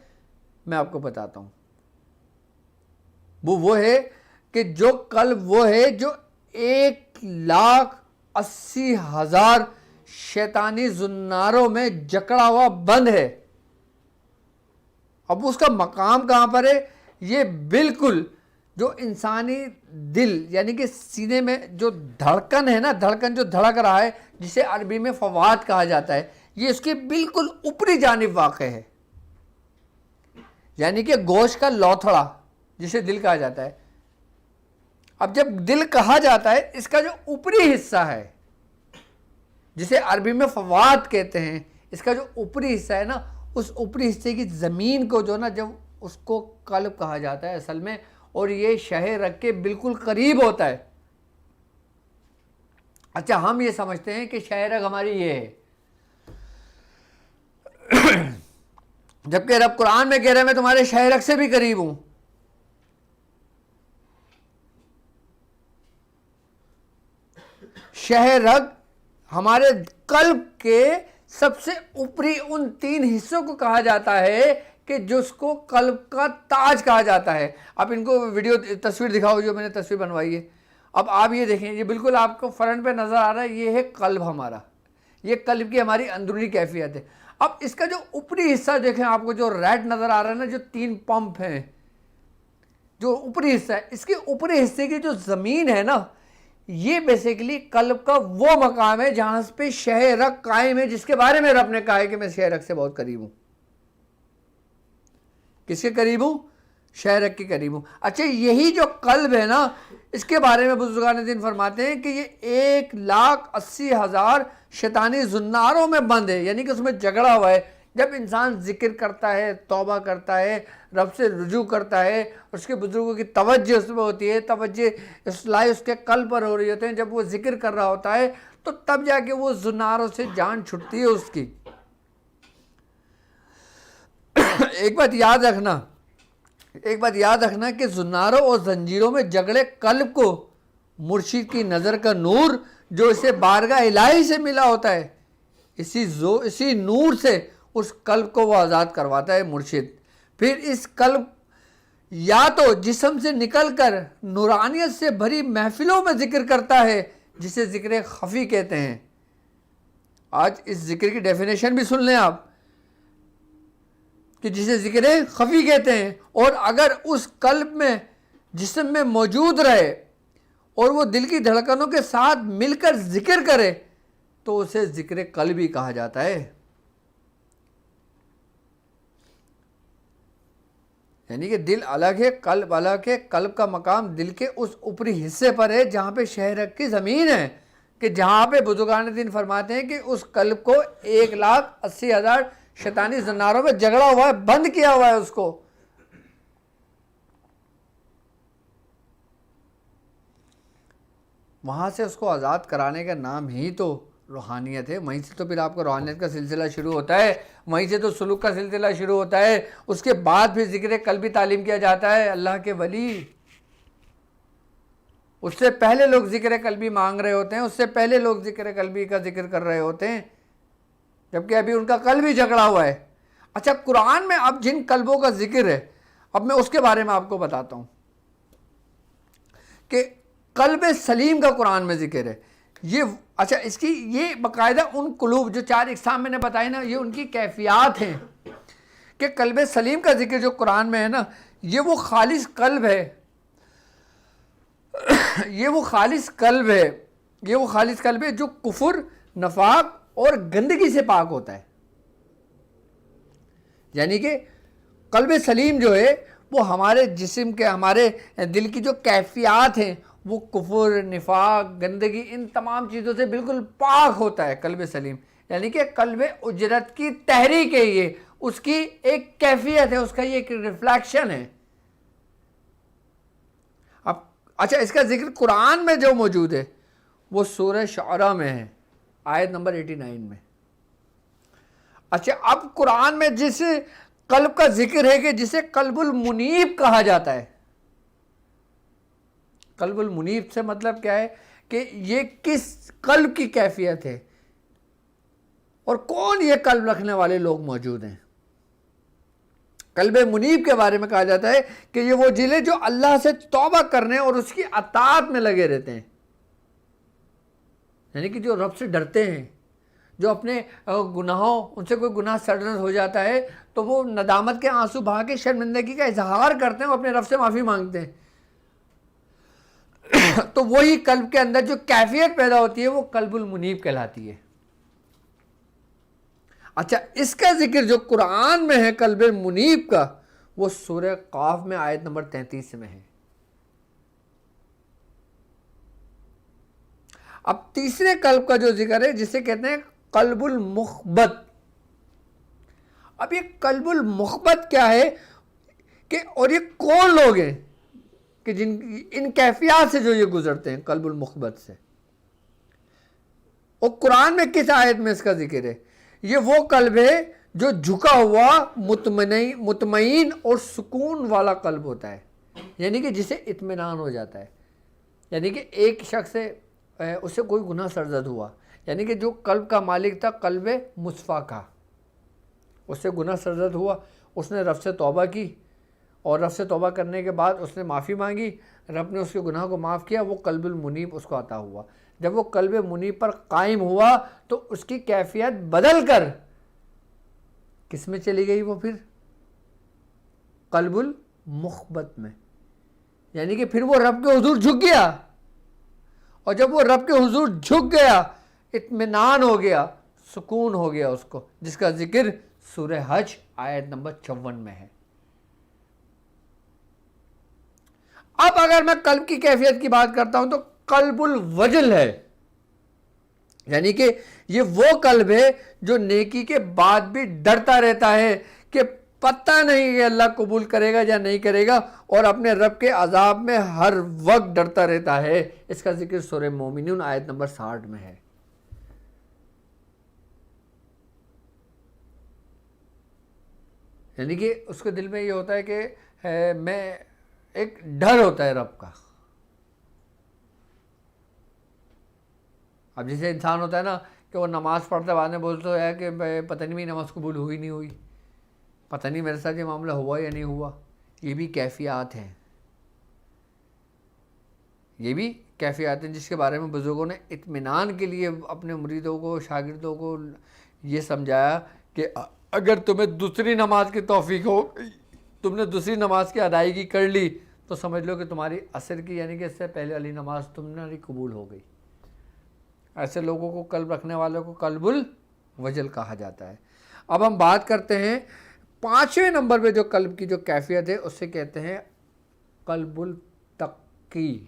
Speaker 1: میں آپ کو بتاتا ہوں۔ وہ ہے کہ جو قلب وہ ہے جو 1,80,000 شیطانی زناروں میں جکڑا ہوا بند ہے۔ اب اس کا مقام کہاں پر ہے؟ یہ بالکل جو انسانی دل یعنی کہ سینے میں جو دھڑکن ہے نا، دھڑکن جو دھڑک رہا ہے، جسے عربی میں فواد کہا جاتا ہے، یہ اس کی بالکل اوپری جانب واقع ہے، یعنی کہ گوشت کا لوتھڑا جسے دل کہا جاتا ہے۔ اب جب دل کہا جاتا ہے، اس کا جو اوپری حصہ ہے جسے عربی میں فواد کہتے ہیں، اس کا جو اوپری حصہ ہے نا، اس اوپری حصے کی زمین کو جو نا، جب اس کو قلب کہا جاتا ہے اصل میں، اور یہ شہ رگ کے بالکل قریب ہوتا ہے۔ اچھا، ہم یہ سمجھتے ہیں کہ شہ رگ ہماری یہ ہے، جبکہ رب قرآن میں کہہ رہا ہے میں تمہارے شہ رگ سے بھی قریب ہوں۔ شہ رگ ہمارے قلب کے سب سے اوپری ان 3 حصوں کو کہا جاتا ہے کہ جس کو قلب کا تاج کہا جاتا ہے۔ اب ان کو ویڈیو تصویر دکھاؤ جو میں نے تصویر بنوائی ہے۔ اب آپ یہ دیکھیں، یہ بالکل آپ کو فرنٹ پہ نظر آ رہا ہے، یہ ہے قلب ہمارا، یہ قلب کی ہماری اندرونی کیفیت ہے۔ اب اس کا جو اوپری حصہ دیکھیں، آپ کو جو ریڈ نظر آ رہا ہے نا، جو 3 پمپ ہیں، جو اوپری حصہ ہے، اس کے اوپری حصے کی جو زمین ہے نا، یہ بیسیکلی قلب کا وہ مقام ہے جہاں پہ شہ رگ قائم ہے، جس کے بارے میں رب نے کہا ہے کہ میں شہ رگ سے بہت قریب ہوں۔ کس کے قریب ہوں؟ شہ رگ کے قریب ہوں۔ اچھا، یہی جو قلب ہے نا، اس کے بارے میں بزرگان دین فرماتے ہیں کہ یہ 1,80,000 شیطانی زناروں میں بند ہے، یعنی کہ اس میں جگڑا ہوا ہے، جب انسان ذکر کرتا ہے، توبہ کرتا ہے، رب سے رجوع کرتا ہے، اس کے بزرگوں کی توجہ اس میں ہوتی ہے، توجہ اصلاح اس کے قلب پر ہو رہی ہوتے ہیں، جب وہ ذکر کر رہا ہوتا ہے تو تب جا کے وہ زناروں سے جان چھٹتی ہے اس کی۔ ایک بات یاد رکھنا کہ زناروں اور زنجیروں میں جگڑے قلب کو مرشد کی نظر کا نور جو اسے بارگاہ الہی سے ملا ہوتا ہے، اسی نور سے اس قلب کو وہ آزاد کرواتا ہے مرشد۔ پھر اس قلب یا تو جسم سے نکل کر نورانیت سے بھری محفلوں میں ذکر کرتا ہے، جسے ذکر خفی کہتے ہیں۔ آج اس ذکر کی ڈیفینیشن بھی سن لیں آپ کہ جسے ذکر خفی کہتے ہیں، اور اگر اس قلب میں جسم میں موجود رہے اور وہ دل کی دھڑکنوں کے ساتھ مل کر ذکر کرے تو اسے ذکر قلبی کہا جاتا ہے۔ یعنی کہ دل الگ ہے، قلب الگ ہے۔ قلب کا مقام دل کے اس اوپری حصے پر ہے جہاں پہ شہرک کی زمین ہے، کہ جہاں پہ بزرگان دین فرماتے ہیں کہ اس قلب کو 1,80,000 شیطانی زناروں میں جگڑا ہوا ہے، بند کیا ہوا ہے اس کو۔ وہاں سے اس کو آزاد کرانے کا نام ہی تو روحانیت ہے۔ وہیں سے تو پھر آپ کا روحانیت کا سلسلہ شروع ہوتا ہے، وہیں سے تو سلوک کا سلسلہ شروع ہوتا ہے۔ اس کے بعد پھر ذکر قلبی تعلیم کیا جاتا ہے۔ اللہ کے ولی، اس سے پہلے لوگ ذکر قلبی مانگ رہے ہوتے ہیں، اس سے پہلے لوگ ذکر قلبی کا ذکر کر رہے ہوتے ہیں، جبکہ ابھی ان کا قلب ہی جھگڑا ہوا ہے۔ اچھا، قرآن میں اب جن قلبوں کا ذکر ہے، اب میں اس کے بارے میں آپ کو بتاتا ہوں کہ قلب سلیم کا قرآن میں ذکر ہے۔ اچھا، اس کی یہ باقاعدہ ان قلوب جو 4 اقسام میں نے بتائی نا، یہ ان کی کیفیات ہیں کہ قلب سلیم کا ذکر جو قرآن میں ہے نا، یہ وہ خالص قلب ہے، یہ وہ خالص قلب ہے جو کفر، نفاق اور گندگی سے پاک ہوتا ہے۔ یعنی کہ قلب سلیم جو ہے وہ ہمارے جسم کے، ہمارے دل کی جو کیفیات ہیں، وہ کفر، نفاق، گندگی، ان تمام چیزوں سے بالکل پاک ہوتا ہے قلب سلیم۔ یعنی کہ قلب اجرت کی تحریک ہے، یہ اس کی ایک کیفیت ہے، اس کا یہ ایک ریفلیکشن ہے۔ اب اچھا، اس کا ذکر قرآن میں جو موجود ہے وہ سورہ شعراء میں ہے، آیت نمبر 89 میں۔ اچھا، اب قرآن میں جس قلب کا ذکر ہے کہ جسے قلب المنیب کہا جاتا ہے۔ قلب المنیب سے مطلب کیا ہے کہ یہ کس قلب کی کیفیت ہے اور کون یہ قلب رکھنے والے لوگ موجود ہیں۔ قلب منیب کے بارے میں کہا جاتا ہے کہ یہ وہ دل ہے جو اللہ سے توبہ کرنے اور اس کی اطاعت میں لگے رہتے ہیں۔ یعنی کہ جو رب سے ڈرتے ہیں، جو اپنے گناہوں، ان سے کوئی گناہ سرزد ہو جاتا ہے تو وہ ندامت کے آنسو بہا کے شرمندگی کا اظہار کرتے ہیں، وہ اپنے رب سے معافی مانگتے ہیں۔ تو وہی قلب کے اندر جو کیفیت پیدا ہوتی ہے وہ قلب المنیب کہلاتی ہے۔ اچھا، اس کا ذکر جو قرآن میں ہے قلب منیب کا، وہ سورہ قاف میں آیت نمبر 33 میں ہے۔ اب تیسرے قلب کا جو ذکر ہے جسے کہتے ہیں قلب المخبت۔ اب یہ قلب المخبت کیا ہے کہ اور یہ کون لوگ ہیں کہ جن ان کیفیات سے جو یہ گزرتے ہیں قلب المخبت سے، اور قرآن میں کس آیت میں اس کا ذکر ہے؟ یہ وہ قلب ہے جو جھکا ہوا، مطمئن اور سکون والا قلب ہوتا ہے، یعنی کہ جسے اطمینان ہو جاتا ہے۔ یعنی کہ ایک شخص سے اس سے کوئی گناہ سرزد ہوا، یعنی کہ جو قلب کا مالک تھا قلب مصفا کا، اس سے گناہ سرزد ہوا، اس نے رب سے توبہ کی، اور رب سے توبہ کرنے کے بعد اس نے معافی مانگی، رب نے اس کے گناہ کو معاف کیا، وہ قلب المنیب اس کو عطا ہوا۔ جب وہ قلب منیب پر قائم ہوا تو اس کی کیفیت بدل کر کس میں چلی گئی؟ وہ پھر قلب المخبت میں، یعنی کہ پھر وہ رب کے حضور جھک گیا، اور جب وہ رب کے حضور جھک گیا، اطمینان ہو گیا، سکون ہو گیا اس کو، جس کا ذکر سورہ حج آیت نمبر 54 میں ہے۔ اب اگر میں قلب کی کیفیت کی بات کرتا ہوں تو قلب الوجل ہے، یعنی کہ یہ وہ قلب ہے جو نیکی کے بعد بھی ڈرتا رہتا ہے کہ پتہ نہیں کہ اللہ قبول کرے گا یا نہیں کرے گا، اور اپنے رب کے عذاب میں ہر وقت ڈرتا رہتا ہے۔ اس کا ذکر سورہ مومنون آیت نمبر 60 میں ہے۔ یعنی کہ اس کے دل میں یہ ہوتا ہے کہ میں ایک ڈر ہوتا ہے رب کا۔ اب جیسے انسان ہوتا ہے نا کہ وہ نماز پڑھتا ہے، بعد میں بولتا ہے کہ پتہ نہیں میری نماز قبول ہوئی نہیں ہوئی، پتہ نہیں میرے ساتھ یہ معاملہ ہوا یا نہیں ہوا۔ یہ بھی کیفیات ہیں، یہ بھی کیفیات ہیں جس کے بارے میں بزرگوں نے اطمینان کے لیے اپنے مریدوں کو، شاگردوں کو یہ سمجھایا کہ اگر تمہیں دوسری نماز کی توفیق ہو، تم نے دوسری نماز کی ادائیگی کر لی، تو سمجھ لو کہ تمہاری عصر کی یعنی کہ اس سے پہلے والی نماز تمہاری قبول ہو گئی۔ ایسے لوگوں کو، قلب رکھنے والوں کو قلب الوجل کہا جاتا ہے۔ اب ہم بات کرتے ہیں 5ویں نمبر پہ جو قلب کی جو کیفیت ہے، اس سے کہتے ہیں قلب التقی،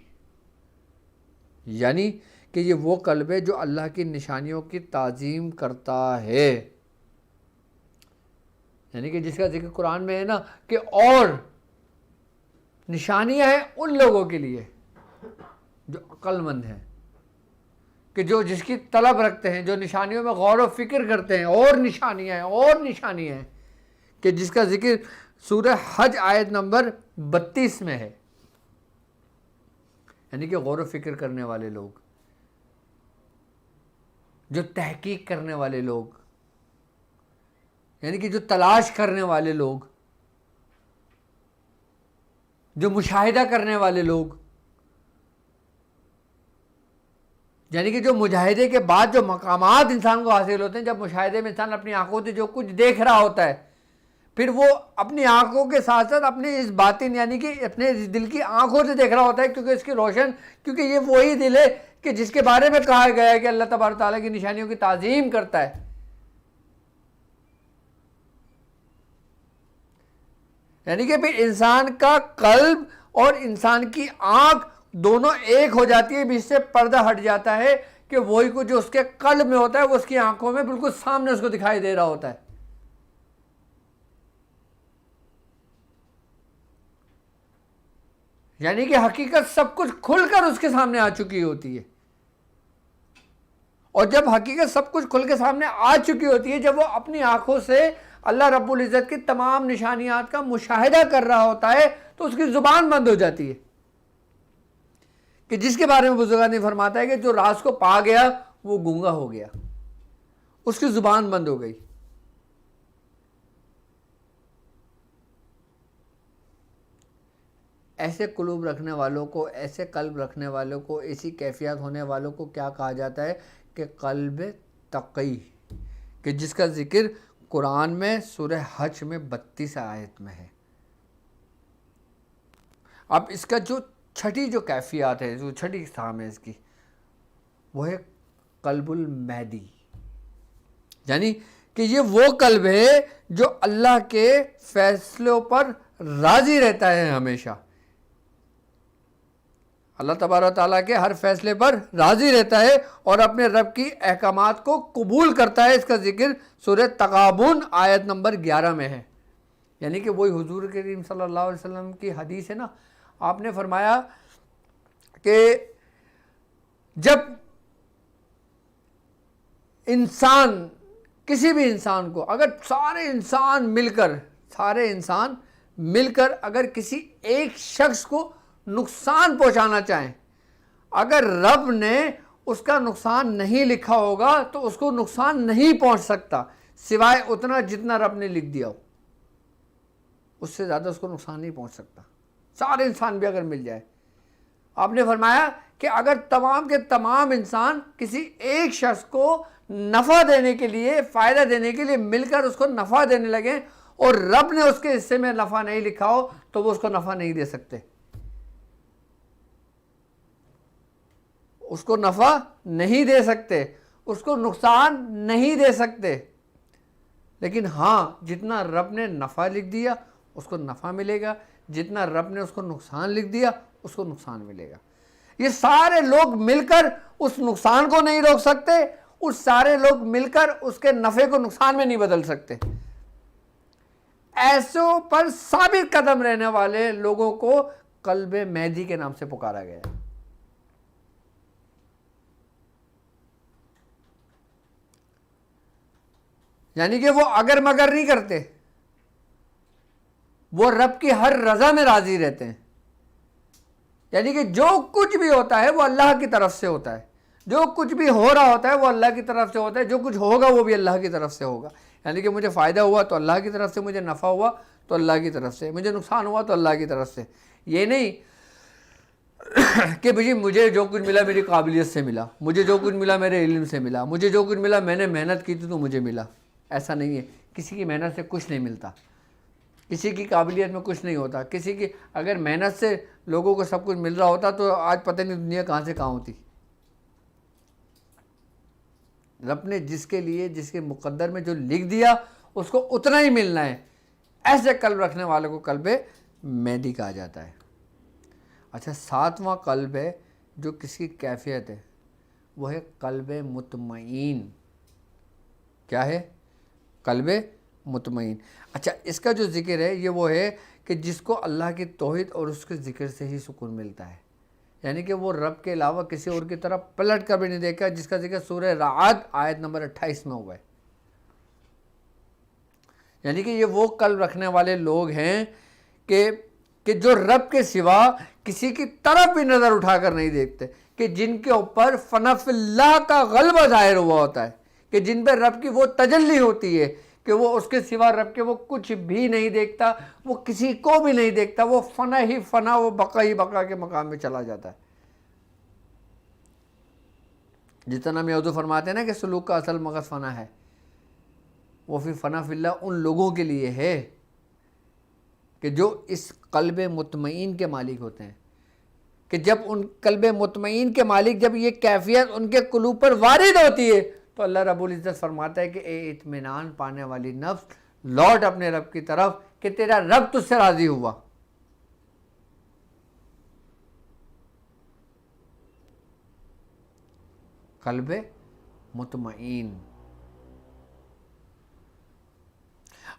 Speaker 1: یعنی کہ یہ وہ قلب ہے جو اللہ کی نشانیوں کی تعظیم کرتا ہے۔ یعنی کہ جس کا ذکر قرآن میں ہے نا کہ اور نشانیاں ہیں ان لوگوں کے لیے جو عقل مند ہیں، کہ جو جس کی طلب رکھتے ہیں، جو نشانیوں میں غور و فکر کرتے ہیں، اور نشانیاں ہیں اور نشانیاں ہیں، کہ جس کا ذکر سورہ حج آیت نمبر 32 میں ہے۔ یعنی کہ غور و فکر کرنے والے لوگ، جو تحقیق کرنے والے لوگ، یعنی کہ جو تلاش کرنے والے لوگ، جو مشاہدہ کرنے والے لوگ، یعنی کہ جو مشاہدے کے بعد جو مقامات انسان کو حاصل ہوتے ہیں، جب مشاہدے میں انسان اپنی آنکھوں سے جو کچھ دیکھ رہا ہوتا ہے، پھر وہ اپنی آنکھوں کے ساتھ ساتھ اپنے اس باطن یعنی کہ اپنے اس دل کی آنکھوں سے دیکھ رہا ہوتا ہے، کیونکہ اس کی روشن، کیونکہ یہ وہی دل ہے کہ جس کے بارے میں کہا گیا ہے کہ اللہ تبارک تعالیٰ کی نشانیوں کی تعظیم کرتا ہے۔ یعنی کہ پھر انسان کا قلب اور انسان کی آنکھ دونوں ایک ہو جاتی ہے، بیچ سے پردہ ہٹ جاتا ہے کہ وہی کو جو اس کے قلب میں ہوتا ہے وہ اس کی آنکھوں میں بالکل سامنے اس کو دکھائی دے رہا ہوتا ہے۔ یعنی کہ حقیقت سب کچھ کھل کر اس کے سامنے آ چکی ہوتی ہے، اور جب حقیقت سب کچھ کھل کے سامنے آ چکی ہوتی ہے، جب وہ اپنی آنکھوں سے اللہ رب العزت کی تمام نشانیات کا مشاہدہ کر رہا ہوتا ہے، تو اس کی زبان بند ہو جاتی ہے، کہ جس کے بارے میں بزرگان نے فرماتا ہے کہ جو راز کو پا گیا وہ گونگا ہو گیا، اس کی زبان بند ہو گئی۔ ایسے قلوب رکھنے والوں کو، ایسے قلب رکھنے والوں کو، ایسی کیفیت ہونے والوں کو کیا کہا جاتا ہے کہ قلب تقی، کہ جس کا ذکر قرآن میں سورہ حج میں 32 آیت میں ہے۔ اب اس کا جو چھٹی جو کیفیات ہے، جو چھٹی اقسام ہے اس کی، وہ ہے قلب المہدی، یعنی کہ یہ وہ قلب ہے جو اللہ کے فیصلوں پر راضی رہتا ہے ہمیشہ، اللہ تبارک تعالیٰ کے ہر فیصلے پر راضی رہتا ہے اور اپنے رب کی احکامات کو قبول کرتا ہے۔ اس کا ذکر سورہ تغابن آیت نمبر 11 میں ہے۔ یعنی کہ وہی حضور کریم صلی اللہ علیہ وسلم کی حدیث ہے نا، آپ نے فرمایا کہ جب انسان، کسی بھی انسان کو، اگر سارے انسان مل کر اگر کسی ایک شخص کو نقصان پہنچانا چاہیں، اگر رب نے اس کا نقصان نہیں لکھا ہوگا تو اس کو نقصان نہیں پہنچ سکتا، سوائے اتنا جتنا رب نے لکھ دیا ہو، اس سے زیادہ اس کو نقصان نہیں پہنچ سکتا، سارے انسان بھی اگر مل جائے۔ آپ نے فرمایا کہ اگر تمام کے تمام انسان کسی ایک شخص کو نفع دینے کے لیے، فائدہ دینے کے لیے مل کر اس کو نفع دینے لگیں، اور رب نے اس کے حصے میں نفع نہیں لکھا ہو تو وہ اس کو نفع نہیں دے سکتے، اس کو نفع نہیں دے سکتے، اس کو نقصان نہیں دے سکتے۔ لیکن ہاں، جتنا رب نے نفع لکھ دیا اس کو نفع ملے گا، جتنا رب نے اس کو نقصان لکھ دیا اس کو نقصان ملے گا۔ یہ سارے لوگ مل کر اس نقصان کو نہیں روک سکتے، اس سارے لوگ مل کر اس کے نفع کو نقصان میں نہیں بدل سکتے. ایسوں پر ثابت قدم رہنے والے لوگوں کو قلب مہدی کے نام سے پکارا گیا. یعنی کہ وہ اگر مگر نہیں کرتے، وہ رب کی ہر رضا میں راضی رہتے ہیں. یعنی کہ جو کچھ بھی ہوتا ہے وہ اللہ کی طرف سے ہوتا ہے، جو کچھ بھی ہو رہا ہوتا ہے وہ اللہ کی طرف سے ہوتا ہے، جو کچھ ہوگا وہ بھی اللہ کی طرف سے ہوگا. یعنی کہ مجھے فائدہ ہوا تو اللہ کی طرف سے، مجھے نفع ہوا تو اللہ کی طرف سے، مجھے نقصان ہوا تو اللہ کی طرف سے. یہ نہیں کہ بھئی مجھے جو کچھ ملا میری قابلیت سے ملا، مجھے جو کچھ ملا میرے علم سے ملا، مجھے جو کچھ ملا میں نے محنت کی تھی تو مجھے ملا. ایسا نہیں ہے. کسی کی محنت سے کچھ نہیں ملتا، کسی کی قابلیت میں کچھ نہیں ہوتا. کسی کی اگر محنت سے لوگوں کو سب کچھ مل رہا ہوتا تو آج پتہ نہیں دنیا کہاں سے کہاں ہوتی. رب نے جس کے لیے، جس کے مقدر میں جو لکھ دیا اس کو اتنا ہی ملنا ہے. ایسے قلب رکھنے والوں کو قلب مہدی کہا جاتا ہے. اچھا، 7واں قلب ہے جو کس کی کیفیت ہے، وہ ہے قلب مطمئن. کیا ہے؟ قلب مطمئن. اچھا، اس کا جو ذکر ہے یہ وہ ہے کہ جس کو اللہ کی توحید اور اس کے ذکر سے ہی سکون ملتا ہے. یعنی کہ وہ رب کے علاوہ کسی اور کی طرف پلٹ کر بھی نہیں دیکھا، جس کا ذکر سورہ رعد آیت نمبر 28 میں ہوا ہے. یعنی کہ یہ وہ قلب رکھنے والے لوگ ہیں کہ جو رب کے سوا کسی کی طرف بھی نظر اٹھا کر نہیں دیکھتے، کہ جن کے اوپر فنا فی اللہ کا غلبہ ظاہر ہوا ہوتا ہے، کہ جن پہ رب کی وہ تجلی ہوتی ہے کہ وہ اس کے سوا رب کے وہ کچھ بھی نہیں دیکھتا، وہ کسی کو بھی نہیں دیکھتا، وہ فنا ہی فنا، وہ بقا ہی بقا کے مقام میں چلا جاتا ہے. جتنا ہم اردو فرماتے ہیں نا کہ سلوک کا اصل مغز فنا ہے، وہ پھر فنا فی اللہ ان لوگوں کے لیے ہے کہ جو اس قلب مطمئن کے مالک ہوتے ہیں. کہ جب ان قلب مطمئن کے مالک، جب یہ کیفیت ان کے قلوب پر وارد ہوتی ہے تو اللہ رب العزت فرماتا ہے کہ اے اطمینان پانے والی نفس، لوٹ اپنے رب کی طرف کہ تیرا رب تجھ سے راضی ہوا. قلب مطمئن.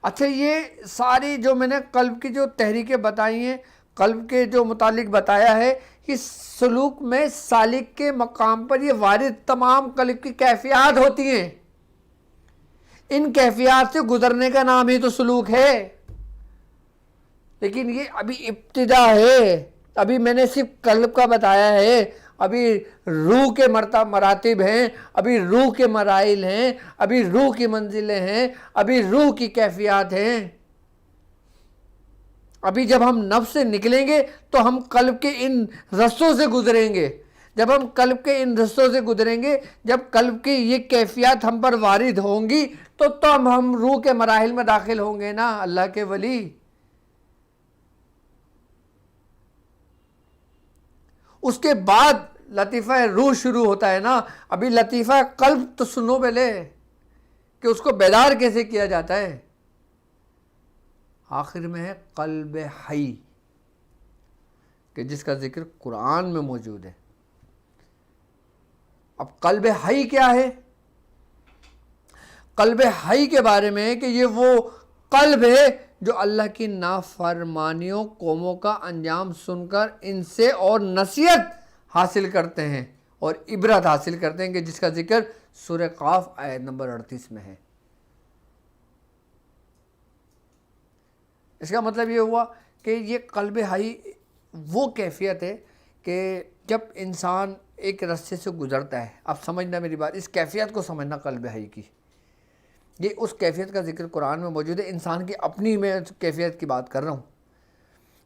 Speaker 1: اچھا، یہ ساری جو میں نے قلب کی جو تحریکیں بتائی ہیں، قلب کے جو متعلق بتایا ہے، کہ سلوک میں سالک کے مقام پر یہ وارد تمام قلب کی کیفیات ہوتی ہیں. ان کیفیات سے گزرنے کا نام ہی تو سلوک ہے. لیکن یہ ابھی ابتدا ہے، ابھی میں نے صرف قلب کا بتایا ہے. ابھی روح کے مراتب ہیں، ابھی روح کے مراحل ہیں، ابھی روح کی منزلیں ہیں، ابھی روح کی کیفیات ہیں. ابھی جب ہم نفس سے نکلیں گے تو ہم قلب کے ان رستوں سے گزریں گے. جب ہم قلب کے ان رستوں سے گزریں گے، جب قلب کی یہ کیفیات ہم پر وارد ہوں گی تو ہم روح کے مراحل میں داخل ہوں گے نا اللہ کے ولی. اس کے بعد لطیفہ روح شروع ہوتا ہے نا. ابھی لطیفہ قلب تو سنو پہلے کہ اس کو بیدار کیسے کیا جاتا ہے. آخر میں ہے قلب حی، کہ جس کا ذکر قرآن میں موجود ہے. اب قلب حی کیا ہے؟ قلب حی کے بارے میں ہے کہ یہ وہ قلب ہے جو اللہ کی نافرمانیوں قوموں کا انجام سن کر ان سے اور نصیحت حاصل کرتے ہیں اور عبرت حاصل کرتے ہیں، کہ جس کا ذکر سورہ قاف آیت نمبر 38 میں ہے. اس کا مطلب یہ ہوا کہ یہ قلب حی وہ کیفیت ہے کہ جب انسان ایک رستے سے گزرتا ہے. اب سمجھنا میری بات، اس کیفیت کو سمجھنا قلب حی کی. یہ اس کیفیت کا ذکر قرآن میں موجود ہے. انسان کی اپنی میں کیفیت کی بات کر رہا ہوں.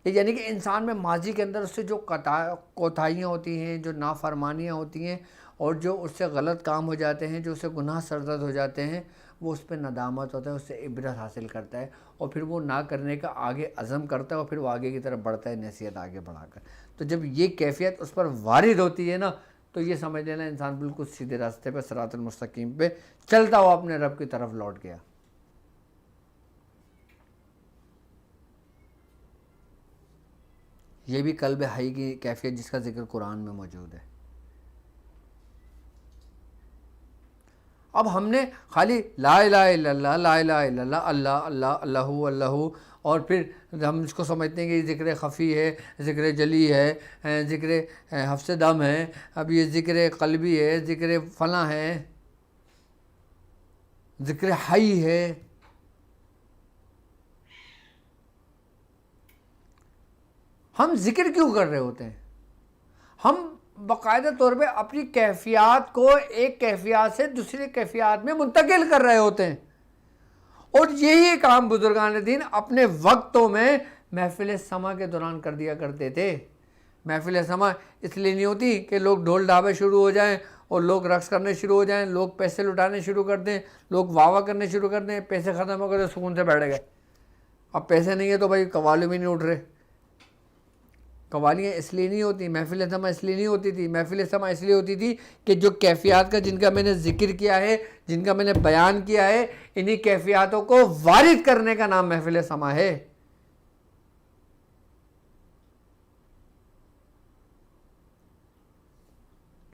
Speaker 1: یعنی کہ انسان میں ماضی کے اندر اس سے جو کوتاہیاں ہوتی ہیں، جو نافرمانیاں ہوتی ہیں اور جو اس سے غلط کام ہو جاتے ہیں، جو اس سے گناہ سرزد ہو جاتے ہیں، وہ اس پہ ندامت ہوتا ہے، اس سے عبرت حاصل کرتا ہے اور پھر وہ نہ کرنے کا آگے عزم کرتا ہے اور پھر وہ آگے کی طرف بڑھتا ہے نصیحت آگے بڑھا کر. تو جب یہ کیفیت اس پر وارد ہوتی ہے نا تو یہ سمجھ لینا انسان بالکل سیدھے راستے پہ، صراط المستقیم پہ چلتا ہوا اپنے رب کی طرف لوٹ گیا. یہ بھی قلب حی کی کیفیت جس کا ذکر قرآن میں موجود ہے. اب ہم نے خالی لا الہ الا اللہ، لا الہ الا اللہ، اللہ اللہ، اللہ اللہ، اور پھر ہم اس کو سمجھتے ہیں کہ یہ ذکر خفی ہے، ذکر جلی ہے، ذکر حفظ دم ہے، اب یہ ذکر قلبی ہے، ذکر فلاں ہے، ذکر حی ہے۔ ہم ذکر کیوں کر رہے ہوتے ہیں؟ ہم باقاعدہ طور پہ اپنی کیفیات کو ایک کیفیات سے دوسری کیفیات میں منتقل کر رہے ہوتے ہیں، اور یہی کام بزرگان دین اپنے وقتوں میں محفل سما کے دوران کر دیا کرتے تھے۔ محفل سما اس لیے نہیں ہوتی کہ لوگ ڈھول ڈھابے شروع ہو جائیں اور لوگ رقص کرنے شروع ہو جائیں، لوگ پیسے لٹانے شروع کر دیں، لوگ واہ واہ کرنے شروع کر دیں، پیسے ختم ہو گئے تو سکون سے بیٹھ گئے۔ اب پیسے نہیں ہے تو بھائی قوالی بھی نہیں اٹھ رہے۔ قوالیاں اس لیے نہیں ہوتی، محفل سما اس لیے نہیں ہوتی تھی، محفل سما اس لیے ہوتی تھی کہ جو کیفیات کا جن کا میں نے ذکر کیا ہے، جن کا میں نے بیان کیا ہے، انہی کیفیاتوں کو وارد کرنے کا نام محفل سما ہے۔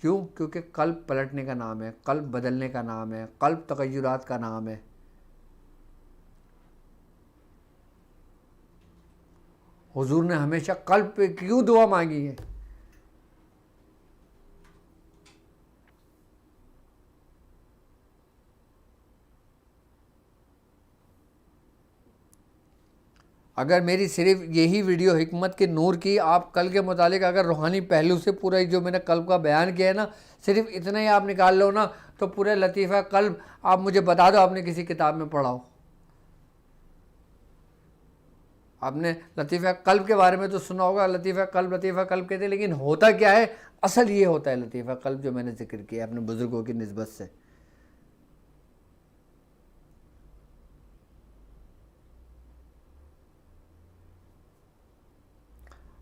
Speaker 1: کیوں؟ کیونکہ قلب پلٹنے کا نام ہے، قلب بدلنے کا نام ہے، قلب تغیرات کا نام ہے۔ حضور نے ہمیشہ قلب پہ کیوں دعا مانگی ہے؟ اگر میری صرف یہی ویڈیو حکمت کے نور کی آپ کل کے متعلق اگر روحانی پہلو سے پورا جو میں نے قلب کا بیان کیا ہے نا، صرف اتنا ہی آپ نکال لو نا، تو پورے لطیفہ قلب آپ مجھے بتا دو آپ نے کسی کتاب میں پڑھا ہو۔ آپ نے لطیفہ قلب کے بارے میں تو سنا ہوگا، لطیفہ قلب کہتے ہیں، لیکن ہوتا کیا ہے؟ اصل یہ ہوتا ہے لطیفہ قلب جو میں نے ذکر کیا اپنے بزرگوں کی نسبت سے۔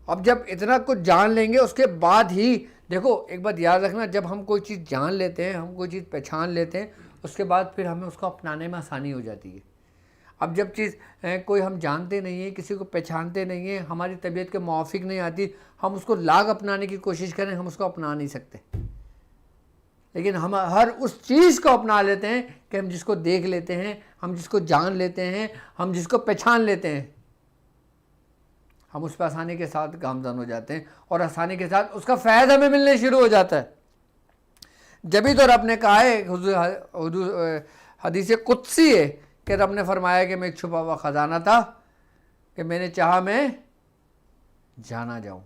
Speaker 1: اب جب اتنا کچھ جان لیں گے اس کے بعد ہی دیکھو، ایک بات یاد رکھنا، جب ہم کوئی چیز جان لیتے ہیں، ہم کوئی چیز پہچان لیتے ہیں، اس کے بعد پھر ہمیں اس کو اپنانے میں آسانی ہو جاتی ہے۔ اب جب چیز کوئی ہم جانتے نہیں ہیں، کسی کو پہچانتے نہیں ہیں، ہماری طبیعت کے موافق نہیں آتی، ہم اس کو لاگ اپنانے کی کوشش کریں، ہم اس کو اپنا نہیں سکتے۔ لیکن ہم ہر اس چیز کو اپنا لیتے ہیں کہ ہم جس کو دیکھ لیتے ہیں، ہم جس کو جان لیتے ہیں، ہم جس کو پہچان لیتے ہیں، ہم اس پہ آسانی کے ساتھ گامزن ہو جاتے ہیں، اور آسانی کے ساتھ اس کا فیض ہمیں ملنے شروع ہو جاتا ہے۔ جبھی تو رب نے کہا ہے، حدیث قدسی ہے کہ رب نے فرمایا کہ میں ایک چھپا ہوا خزانہ تھا کہ میں نے چاہا میں جانا جاؤں۔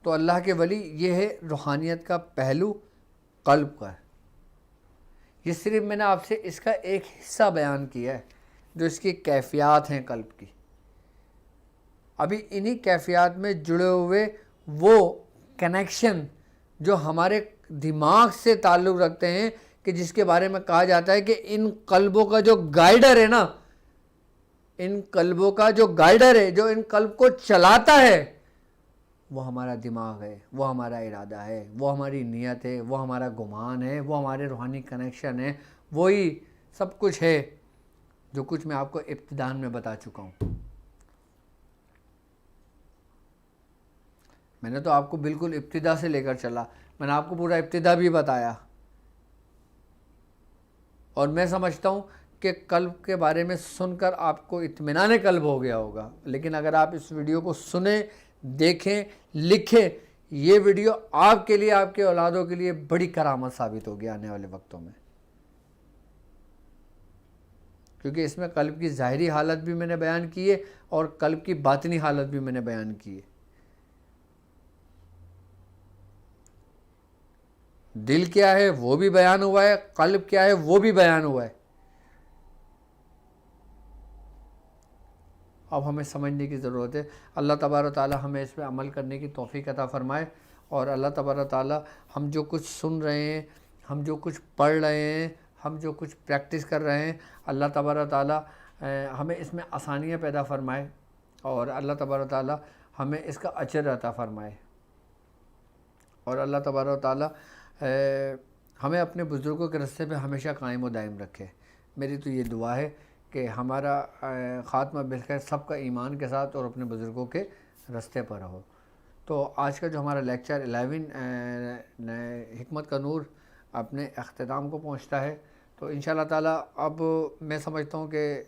Speaker 1: تو اللہ کے ولی یہ ہے روحانیت کا پہلو قلب کا ہے۔ یہ صرف میں نے آپ سے اس کا ایک حصہ بیان کیا ہے جو اس کی کیفیات ہیں قلب کی۔ ابھی انہی کیفیات میں جڑے ہوئے وہ کنیکشن جو ہمارے دماغ سے تعلق رکھتے ہیں، کہ جس کے بارے میں کہا جاتا ہے کہ ان قلبوں کا جو گائیڈر ہے نا، ان قلبوں کا جو گائیڈر ہے، جو ان قلب کو چلاتا ہے، وہ ہمارا دماغ ہے، وہ ہمارا ارادہ ہے، وہ ہماری نیت ہے، وہ ہمارا گمان ہے، وہ ہمارے روحانی کنیکشن ہے، وہی سب کچھ ہے جو کچھ میں آپ کو ابتداء میں بتا چکا ہوں۔ میں نے تو آپ کو بالکل ابتدا سے لے کر چلا، میں نے آپ کو پورا ابتدا بھی بتایا، اور میں سمجھتا ہوں کہ قلب کے بارے میں سن کر آپ کو اطمینان قلب ہو گیا ہوگا۔ لیکن اگر آپ اس ویڈیو کو سنیں، دیکھیں، لکھیں، یہ ویڈیو آپ کے لیے، آپ کے اولادوں کے لیے بڑی کرامت ثابت ہوگی آنے والے وقتوں میں، کیونکہ اس میں قلب کی ظاہری حالت بھی میں نے بیان کی ہے اور قلب کی باطنی حالت بھی میں نے بیان کی ہے۔ دل کیا ہے وہ بھی بیان ہوا ہے، قلب کیا ہے وہ بھی بیان ہوا ہے۔ اب ہمیں سمجھنے کی ضرورت ہے۔ اللہ تبارک و تعالی ہمیں اس پہ عمل کرنے کی توفیق عطا فرمائے، اور اللہ تبارک و تعالی ہم جو کچھ سن رہے ہیں، ہم جو کچھ پڑھ رہے ہیں، ہم جو کچھ پریکٹس کر رہے ہیں، اللہ تبارک و تعالی ہمیں اس میں آسانیاں پیدا فرمائے، اور اللہ تبارک و تعالی ہمیں اس کا اجر عطا فرمائے، اور اللہ تبارک و تعالی ہمیں اپنے بزرگوں کے راستے پہ ہمیشہ قائم و دائم رکھے۔ میری تو یہ دعا ہے کہ ہمارا خاتمہ بالخیر سب کا ایمان کے ساتھ اور اپنے بزرگوں کے راستے پر ہو۔ تو آج کا جو ہمارا لیکچر 11 حکمت کا نور اپنے اختتام کو پہنچتا ہے۔ تو انشاءاللہ تعالیٰ اب میں سمجھتا ہوں کہ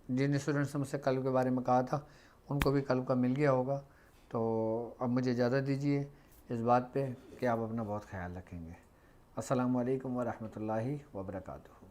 Speaker 1: جن اسٹوڈنٹس نے مجھ سے قلب کے بارے میں کہا تھا ان کو بھی قلب کا مل گیا ہوگا۔ تو اب مجھے اجازت دیجیے اس بات پہ کہ آپ اپنا بہت خیال رکھیں گے۔ السلام علیکم ورحمۃ اللہ وبرکاتہ۔